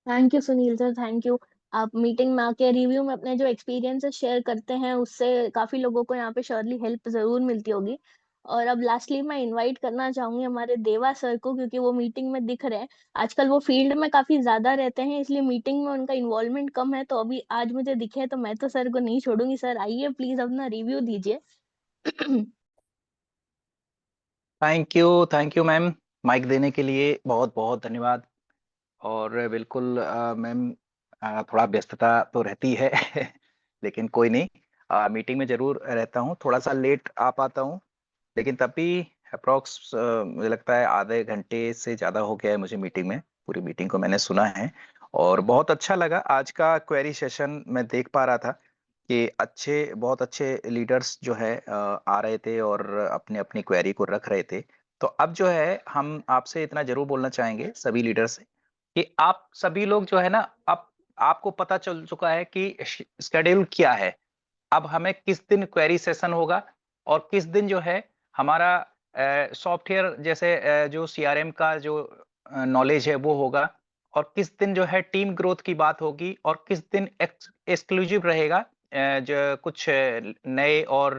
Thank you Sunil sir, thank you. आप मीटिंग में आके रिव्यू में अपने जो एक्सपीरियंसेस शेयर करते हैं उससे काफी लोगों को यहाँ पे श्योरली हेल्प जरूर मिलती होगी। और अब लास्टली मैं इनवाइट करना चाहूंगी हमारे देवा सर को, क्योंकि वो मीटिंग में दिख रहे हैं। आजकल वो फील्ड में काफी ज्यादा रहते हैं, इसलिए मीटिंग में उनका इन्वॉल्वमेंट कम है। तो अभी आज मुझे दिखे तो मैं तो सर को नहीं छोड़ूंगी। सर आइए प्लीज अपना रिव्यू दीजिए। थैंक यू मैम, माइक देने के लिए बहुत बहुत धन्यवाद। और बिल्कुल मैम, थोड़ा व्यस्तता तो रहती है लेकिन कोई नहीं, मीटिंग में जरूर रहता हूँ, थोड़ा सा लेट आ पाता हूँ, लेकिन तब भी अप्रोक्स मुझे लगता है आधे घंटे से ज़्यादा हो गया है मुझे मीटिंग में। पूरी मीटिंग को मैंने सुना है और बहुत अच्छा लगा। आज का क्वेरी सेशन मैं देख पा रहा था कि बहुत अच्छे लीडर्स जो है आ रहे थे और अपनी अपनी क्वेरी को रख रहे थे। तो अब जो है हम आपसे इतना जरूर बोलना चाहेंगे सभी लीडर्स से कि आप सभी लोग जो है ना, अब आपको पता चल चुका है कि स्केड्यूल क्या है। अब हमें किस दिन क्वेरी सेशन होगा और किस दिन जो है हमारा सॉफ्टवेयर जैसे जो सीआरएम का जो नॉलेज है वो होगा, और किस दिन जो है टीम ग्रोथ की बात होगी, और किस दिन एक्सक्लूसिव रहेगा जो कुछ नए और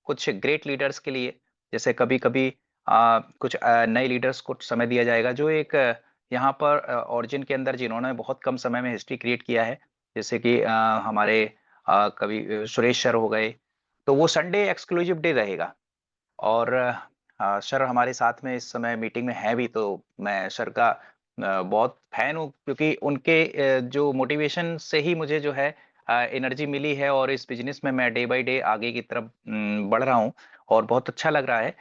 कुछ ग्रेट लीडर्स के लिए। जैसे कभी कभी कुछ नए लीडर्स को समय दिया जाएगा जो एक यहाँ पर ऑरिजिन के अंदर जिन्होंने बहुत कम समय में हिस्ट्री क्रिएट किया है, जैसे कि हमारे कभी सुरेश सर हो गए। तो वो संडे एक्सक्लूसिव डे रहेगा। और सर हमारे साथ में इस समय मीटिंग में है भी, तो मैं सर का बहुत फैन हूँ, क्योंकि उनके जो मोटिवेशन से ही मुझे जो है एनर्जी मिली है और इस बिजनेस में मैं डे बाय डे आगे की तरफ बढ़ रहा हूँ और बहुत अच्छा लग रहा है।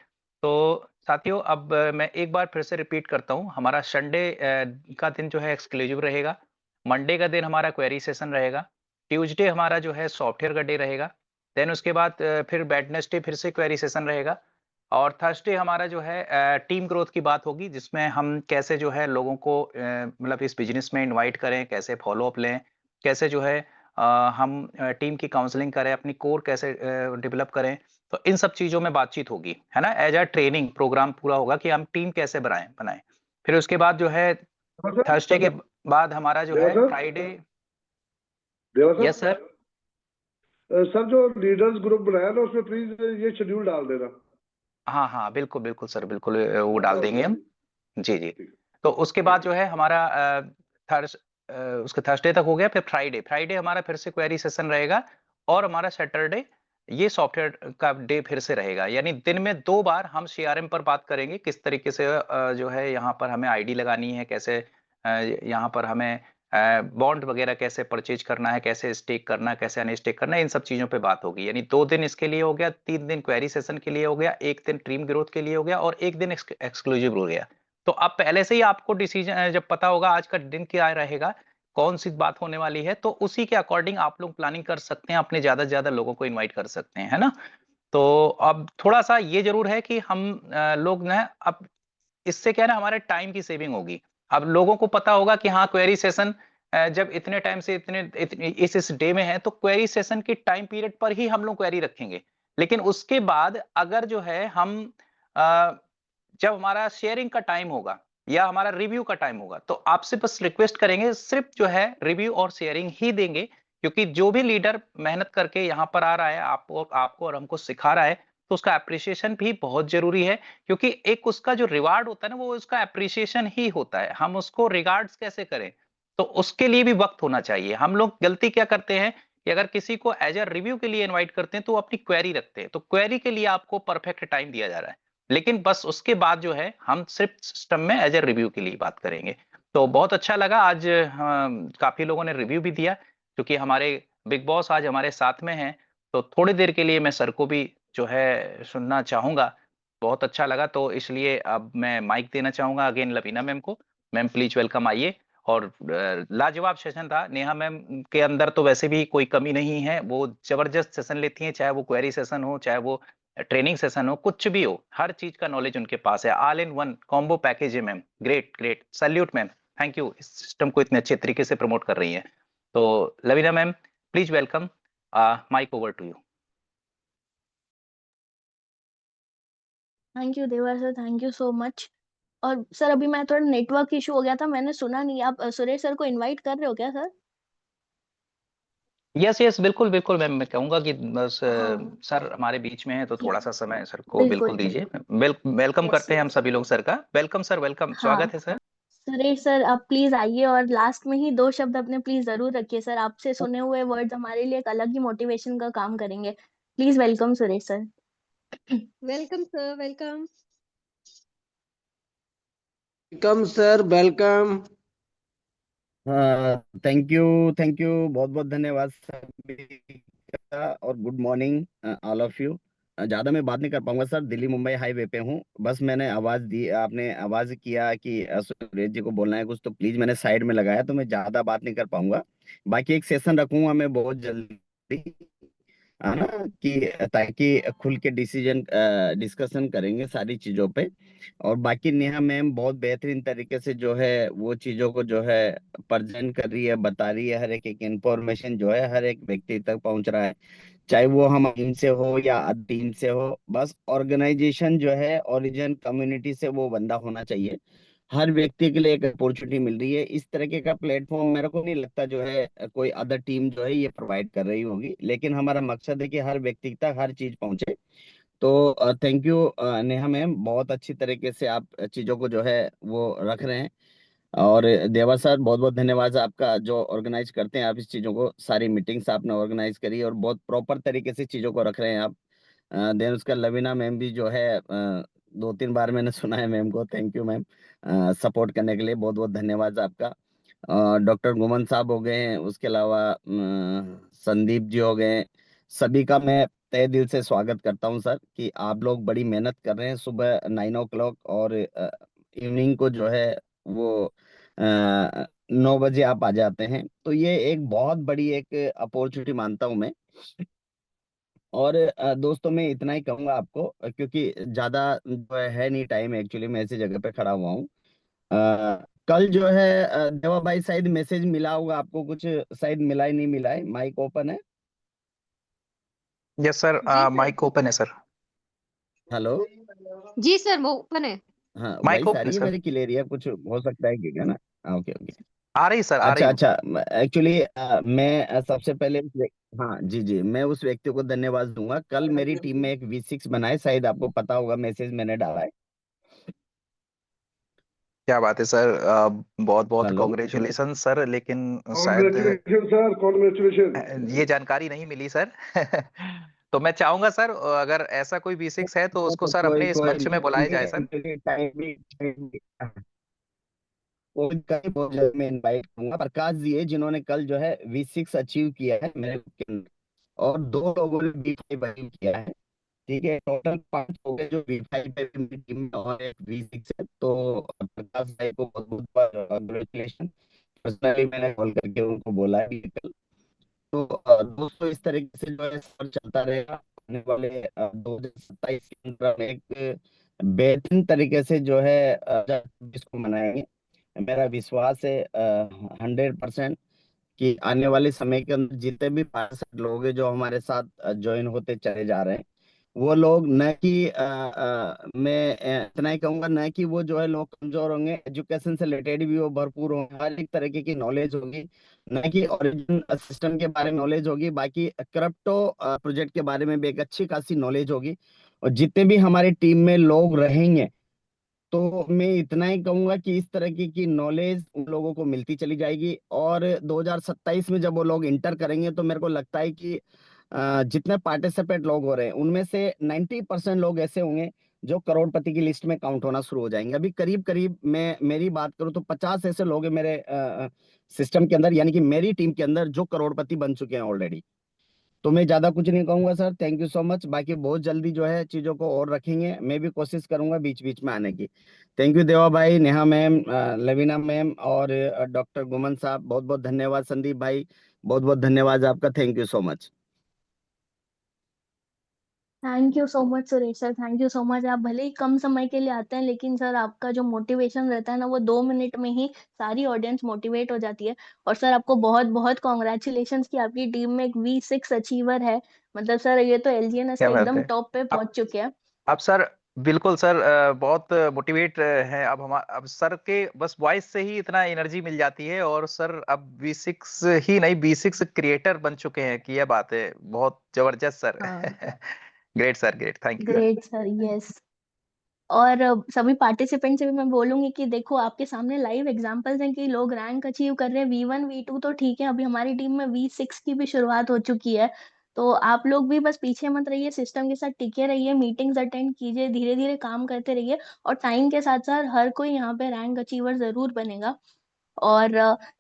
तो साथियों, अब मैं एक बार फिर से रिपीट करता हूँ, हमारा संडे का दिन जो है एक्सक्लूसिव रहेगा, मंडे का दिन हमारा क्वेरी सेशन रहेगा, ट्यूसडे हमारा जो है सॉफ्टवेयर का डे रहेगा, देन उसके बाद फिर वेडनेसडे फिर से क्वेरी सेशन रहेगा, और थर्सडे हमारा जो है टीम ग्रोथ की बात होगी, जिसमें हम कैसे जो है लोगों को मतलब इस बिजनेस में इनवाइट करें, कैसे फॉलो अप लें, कैसे जो है हम टीम की काउंसलिंग करें, अपनी कोर कैसे डेवलप करें। तो इन सब चीजों में बातचीत होगी, है ना। एज अ ट्रेनिंग प्रोग्राम पूरा होगा कि हम टीम कैसे बनाएं। फिर उसके बाद जो है देवा थर्सडे के सर, बाद हमारा जो देवा है सर, फ्राइडे। देवा सर, यस सर। सर जो लीडर्स ग्रुप बनाया ना उसमें प्लीज ये शेड्यूल डाल देना। हाँ हाँ बिल्कुल बिल्कुल सर, बिल्कुल वो डाल ओके देंगे हम। ओके, जी जी। ठीक, तो उसके बाद थैंक जो यू। है हमारा थर्स उसके थर्सडे तक हो गया, फिर फ्राइडे फ्राइडे हमारा फिर से क्वेरी सेशन रहेगा, और हमारा सैटरडे ये सॉफ्टवेयर का डे फिर से रहेगा। यानी दिन में 2 बार हम सीआरएम पर बात करेंगे, किस तरीके से जो है यहाँ पर हमें आईडी लगानी है, कैसे यहाँ पर हमें बॉन्ड वगैरह कैसे परचेज करना है, कैसे स्टेक करना है, कैसे अनस्टेक करना है, इन सब चीजों पे बात होगी। यानी 2 दिन इसके लिए हो गया, 3 दिन क्वेरी सेशन के लिए हो गया, 1 दिन टीम ग्रोथ के लिए हो गया, और 1 दिन एक्सक्लूसिव हो गया। तो अब पहले से ही आपको डिसीजन जब पता होगा आज का दिन क्या रहेगा, कौन सी बात होने वाली है, तो उसी के अकॉर्डिंग आप लोग प्लानिंग कर सकते हैं, अपने ज्यादा से ज्यादा लोगों को इनवाइट कर सकते हैं, है ना। तो अब थोड़ा सा ये जरूर है कि हम लोग ना, अब इससे क्या है ना, हमारे टाइम की सेविंग होगी। अब लोगों को पता होगा कि हाँ क्वेरी सेशन जब इतने टाइम से इतने इस डे में है, तो क्वेरी सेशन की टाइम पीरियड पर ही हम लोग क्वेरी रखेंगे। लेकिन उसके बाद अगर जो है हम जब हमारा शेयरिंग का टाइम होगा या हमारा रिव्यू का टाइम होगा, तो आपसे बस रिक्वेस्ट करेंगे, सिर्फ जो है रिव्यू और शेयरिंग ही देंगे। क्योंकि जो भी लीडर मेहनत करके यहाँ पर आ रहा है, आपको और हमको सिखा रहा है, तो उसका अप्रिसिएशन भी बहुत जरूरी है। क्योंकि एक उसका जो रिवार्ड होता है ना, वो उसका अप्रिसिएशन ही होता है। हम उसको रिगार्ड्स कैसे करें, तो उसके लिए भी वक्त होना चाहिए। हम लोग गलती क्या करते हैं कि अगर किसी को एज अ रिव्यू के लिए इनवाइट करते हैं तो वो अपनी क्वेरी रखते हैं, तो क्वेरी के लिए आपको परफेक्ट टाइम दिया जा रहा है, लेकिन बस उसके बाद जो है हम सिर्फ सिस्टम में एज ए रिव्यू के लिए बात करेंगे। तो बहुत अच्छा लगा आज, काफी लोगों ने रिव्यू भी दिया। क्योंकि हमारे बिग बॉस आज हमारे साथ में हैं, तो थोड़ी देर के लिए मैं सर को भी जो है सुनना चाहूंगा। बहुत अच्छा लगा, तो इसलिए अब मैं माइक देना चाहूंगा अगेन लवीना मैम को। मैम प्लीज वेलकम, आइए। और लाजवाब सेशन था। नेहा मैम के अंदर तो वैसे भी कोई कमी नहीं है, वो जबरदस्त सेशन लेती हैं, चाहे वो क्वेरी सेशन हो, चाहे वो ट्रेनिंग सेशन हो, कुछ भी हो, हर चीज का नॉलेज उनके पास है। All in one combo package है ma'am. Great great, salute ma'am, thank you. इस सिस्टम को इतने अच्छे तरीके से प्रमोट कर रही हैं। तो Lavina ma'am please welcome, mike over to you. Thank you Deva sir, thank you so much. और सर अभी मैं थोड़ा नेटवर्क इशू हो गया था, मैंने सुना नहीं। आप सुरेश सर को इनवाइट कर रहे हो क्या सर? यस यस, बिल्कुल बिल्कुल मैम। मैं कहूंगा कि बस हाँ सर हमारे बीच में है, तो थोड़ा सा समय सर को बिल्कुल बिल्कुल। दीजिए। वेलकम यस करते हैं हम सभी लोग सर का। वेलकम सर, वेलकम, हाँ, स्वागत है सर। सुरेश सर आप प्लीज आइए, और लास्ट में ही 2 शब्द अपने प्लीज जरूर रखिए सर। आपसे सुने हुए वर्ड्स हमारे लिए एक अलग ही मोटिवेशन का काम करेंगे। Please welcome Suresh sir. Welcome sir, welcome. Welcome sir, welcome. Thank you, बहुत बहुत धन्यवाद सभी का, और good morning all of you. ज्यादा मैं बात नहीं कर पाऊंगा सर, दिल्ली मुंबई हाईवे पे हूँ। बस मैंने आवाज दी, आपने आवाज किया कि सुरेश जी को बोलना है कुछ, तो प्लीज मैंने साइड में लगाया, तो मैं ज्यादा बात नहीं कर पाऊंगा। बाकी एक सेशन रखूंगा मैं बहुत जल्दी, है ना, कि ताकि खुल के डिस्कशन करेंगे सारी चीजों पे। और बाकी नेहा मैम बहुत बेहतरीन तरीके से जो है वो चीजों को जो है प्रेजेंट कर रही है, बता रही है। हर एक इंफॉर्मेशन जो है हर एक व्यक्ति तक पहुंच रहा है, चाहे वो हम टीम से हो या टीम से हो। बस ऑर्गेनाइजेशन जो है ओरिजिन कम्युनिटी से वो बंदा होना चाहिए। हर व्यक्ति के लिए एक अपॉर्चुनिटी मिल रही है। इस तरीके का प्लेटफॉर्म मेरे को नहीं लगता जो है कोई अदर टीम जो है ये प्रोवाइड कर रही होगी, लेकिन हमारा मकसद है कि हर व्यक्ति तक हर चीज पहुंचे। तो थैंक यू नेहा मैम, बहुत अच्छी तरीके से आप चीजों को जो है वो रख रहे हैं। और देवा सर बहुत बहुत धन्यवाद आपका, जो ऑर्गेनाइज करते हैं आप इस चीजों को। सारी मीटिंग्स आपने ऑर्गेनाइज करी और बहुत प्रॉपर तरीके से चीजों को रख रहे हैं आप। देन उसका लवीना मैम भी जो है 2-3 बार मैंने सुना है मैम को। थैंक यू मैम, सपोर्ट करने के लिए बहुत बहुत धन्यवाद आपका। डॉक्टर गुमन साहब हो गए हैं, उसके अलावा संदीप जी हो गए। सभी का मैं तहे दिल से स्वागत करता हूं सर, कि आप लोग बड़ी मेहनत कर रहे हैं। सुबह 9 o'clock और इवनिंग को जो है वो 9 बजे आप आ जाते हैं, तो ये एक बहुत बड़ी एक अपॉर्चुनिटी मानता हूं मैं। और दोस्तों मैं इतना ही कहूंगा आपको, क्योंकि ज्यादा जो है नहीं टाइम, एक्चुअली मैं ऐसी जगह पे खड़ा हुआ हूँ। कल जो है देवा भाई शायद मैसेज मिला होगा आपको कुछ, शायद मिला ही नहीं मिला है। माइक ओपन है? यस सर, जी सर। माइक ओपन है सर। हेलो? जी सर, वो ओपन है। हाँ, माइक वॉइस आ ओपन है रही है सर। मेरी क्लियर? या कुछ हो सकता है कि, है ना? हाँ, ओके ओके। आ रही सर, आ रही अच्छा हूँ। अच्छा, एक्चुअली मैं सबसे पहले हाँ जी जी, मैं उस व्यक्ति को धन्यवाद दूंगा। कल मेरी टीम में एक V6 बनाए, शायद आपको पता होगा, मैसेज मैंने डाला है। क्या बात है सर, बहुत बहुत हेलो? Congratulation sir. लेकिन शायद कॉन्ग्रेचुलेशन सर, कॉन्ग्रेचुलेशन। ये जानकारी नहीं मिली सर। तो मैं चाहूंगा सर, अगर ऐसा कोई V6 है तो उसको सर कोई अपने इस कोई मंच में बुलाया जाए सर। कोई कहीं बहुत जल्द मैं इनवाइट करूंगा। प्रकाश जी है जिन्होंने कल जो है V6 अचीव किया है मेरे के अंदर, और 2 लोगों ने V5 अचीव किया है। ठीक है, टोटल 5 हो गए जो V5 पे मेरी टीम में, और एक V6 है। तो प्रकाश भाई को बहुत बहुत कॉन्ग्रेचुलेशन। पर्सनली मैंने कॉल करके उनको बोला है कल। तो दोस्तों इस तरीके से जो है सफर चलता रहेगा। आने वाले 2027 के अंदर हम एक बेहतरीन तरीके से जो है 2026 को मनाएंगे। मेरा विश्वास है 100% कि आने वाले समय के अंदर जितने भी पार्षद लोग हैं जो हमारे साथ ज्वाइन होते चले जा रहे हैं, वो लोग न कि मैं इतना ही कहूंगा, न कि वो जो है लोग कमजोर होंगे, एजुकेशन से रिलेटेड भी वो भरपूर होंगे, हर एक तरीके की नॉलेज होगी। न कि ओरिजिन सिस्टम के बारे में नॉलेज होगी, बाकी क्रिप्टो प्रोजेक्ट के बारे में भी एक अच्छी खासी नॉलेज होगी। और जितने भी हमारी टीम में लोग रहेंगे, तो मैं इतना ही कहूंगा कि इस तरह की नॉलेज उन लोगों को मिलती चली जाएगी। और 2027 में जब वो लोग इंटर करेंगे, तो मेरे को लगता है कि जितने पार्टिसिपेट लोग हो रहे हैं उनमें से 90% लोग ऐसे होंगे जो करोड़पति की लिस्ट में काउंट होना शुरू हो जाएंगे। अभी करीब करीब मैं मेरी बात करूं तो 50 ऐसे लोग हैं मेरे सिस्टम के अंदर, यानी कि मेरी टीम के अंदर, जो करोड़पति बन चुके हैं ऑलरेडी। तो मैं ज्यादा कुछ नहीं कहूंगा sir, thank you so much. बाकी बहुत जल्दी जो है चीजों को और रखेंगे, मैं भी कोशिश करूंगा बीच बीच में आने की। थैंक यू देवा भाई, नेहा मैम, लवीना मैम और डॉक्टर गुमन साहब, बहुत बहुत धन्यवाद। संदीप भाई, बहुत बहुत धन्यवाद आपका, thank you so much. Thank you so much Suresh sir, thank you so much. आप भले ही कम समय के लिए आते हैं, लेकिन सर आपका जो मोटिवेशन रहता है ना, वो 2 मिनट में ही सारी ऑडियंस मोटिवेट हो जाती है। और सर आपको बहुत बहुत कॉन्ग्रेचुलेशन कि आपकी टीम में एक V6 अचीवर है। मतलब सर ये तो LGNS क्या के बात एकदम है। टॉप पे अब पहुंच चुके हैं। अब सर, बिल्कुल सर, बहुत मोटिवेट है। अब सर के बस वॉइस से ही इतना एनर्जी मिल जाती है। और सर अब V6 ही नहीं, B6 क्रिएटर बन चुके हैं कि यह बात है। बहुत जबरदस्त सर। हाँ, great sir, great, thank you. Great sir, yes. और सभी पार्टिसिपेंट से भी मैं बोलूंगी कि देखो आपके सामने लाइव एग्जांपल्स हैं कि लोग रैंक अचीव कर रहे हैं। V1 V2 तो ठीक है, अभी हमारी टीम में V6 की भी शुरुआत हो चुकी है। तो आप लोग भी बस पीछे मत रहिए, सिस्टम के साथ टिके रहिए, मीटिंग्स अटेंड कीजिए, धीरे धीरे काम करते रहिए। और टाइम के साथ साथ हर कोई यहाँ पे रैंक अचीवर जरूर बनेगा। और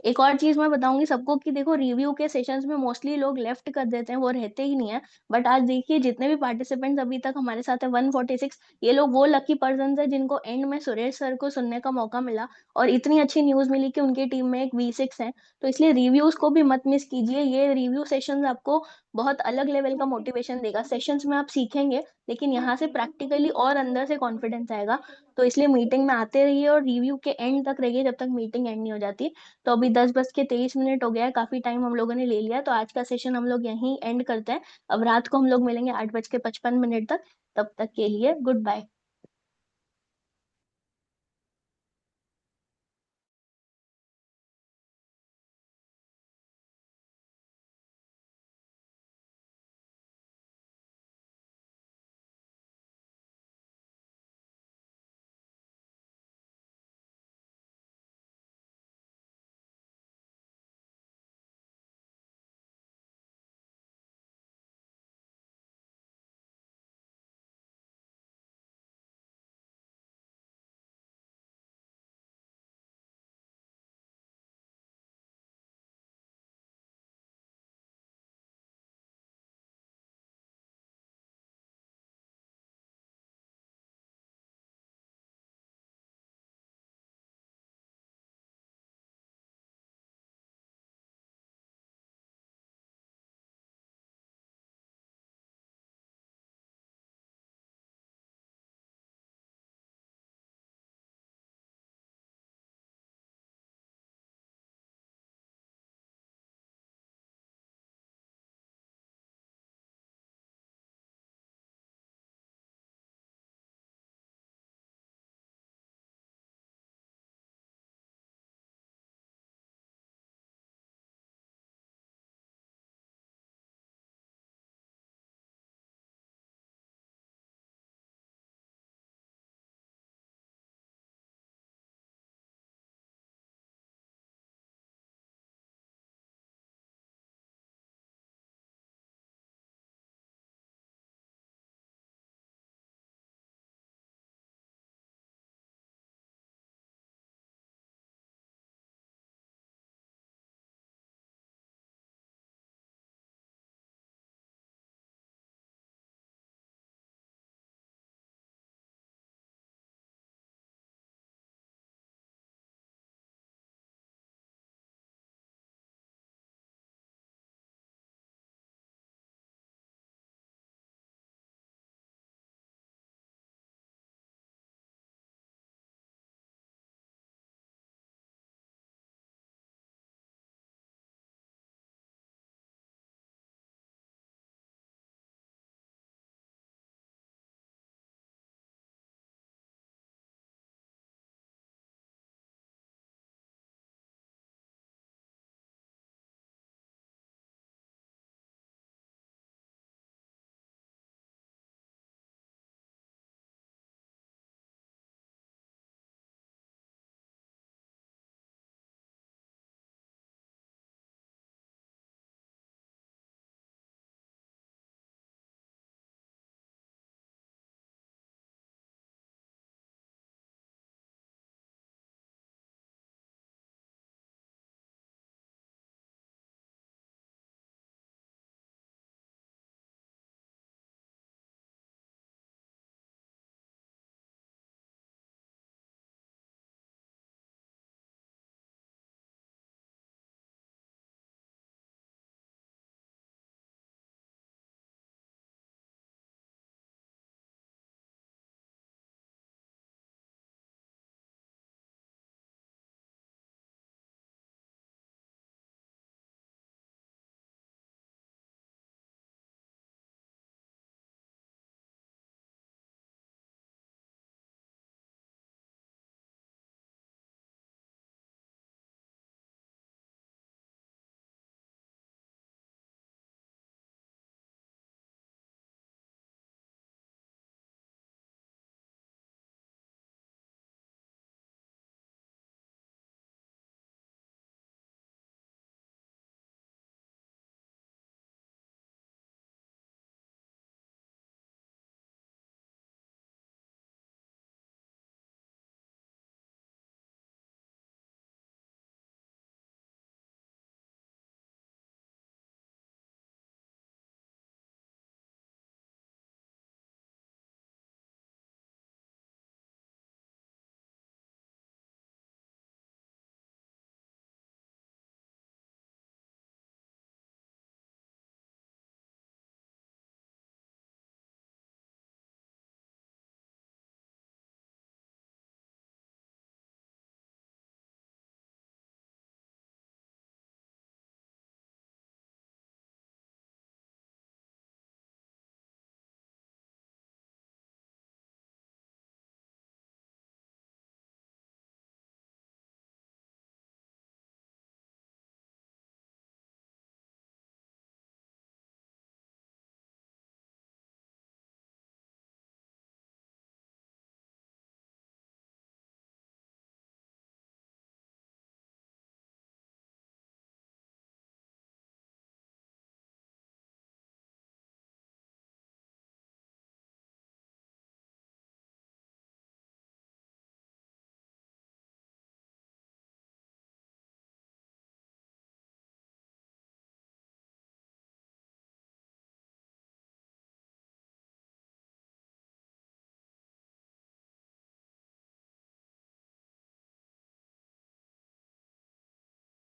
एक और चीज मैं बताऊंगी सबको कि देखो रिव्यू के सेशंस में मोस्टली लोग लेफ्ट कर देते हैं, वो रहते ही नहीं है। बट आज देखिए जितने भी पार्टिसिपेंट्स अभी तक हमारे साथ है 146, ये लोग वो लकी पर्सन है जिनको एंड में सुरेश सर को सुनने का मौका मिला और इतनी अच्छी न्यूज मिली कि उनकी टीम में एक V6 है। तो इसलिए रिव्यूज को भी मत मिस कीजिए, ये रिव्यू सेशंस आपको बहुत अलग लेवल का मोटिवेशन देगा। सेशंस में आप सीखेंगे, लेकिन यहाँ से प्रैक्टिकली और अंदर से कॉन्फिडेंस आएगा। तो इसलिए मीटिंग में आते रहिए और रिव्यू के एंड तक रहिए, जब तक मीटिंग एंड नहीं हो जाती। तो अभी 10:23 हो गया है, काफी टाइम हम लोगों ने ले लिया, तो आज का सेशन हम लोग यहीं एंड करते हैं। अब रात को हम लोग मिलेंगे 8:55 तक। तब तक के लिए गुड बाय।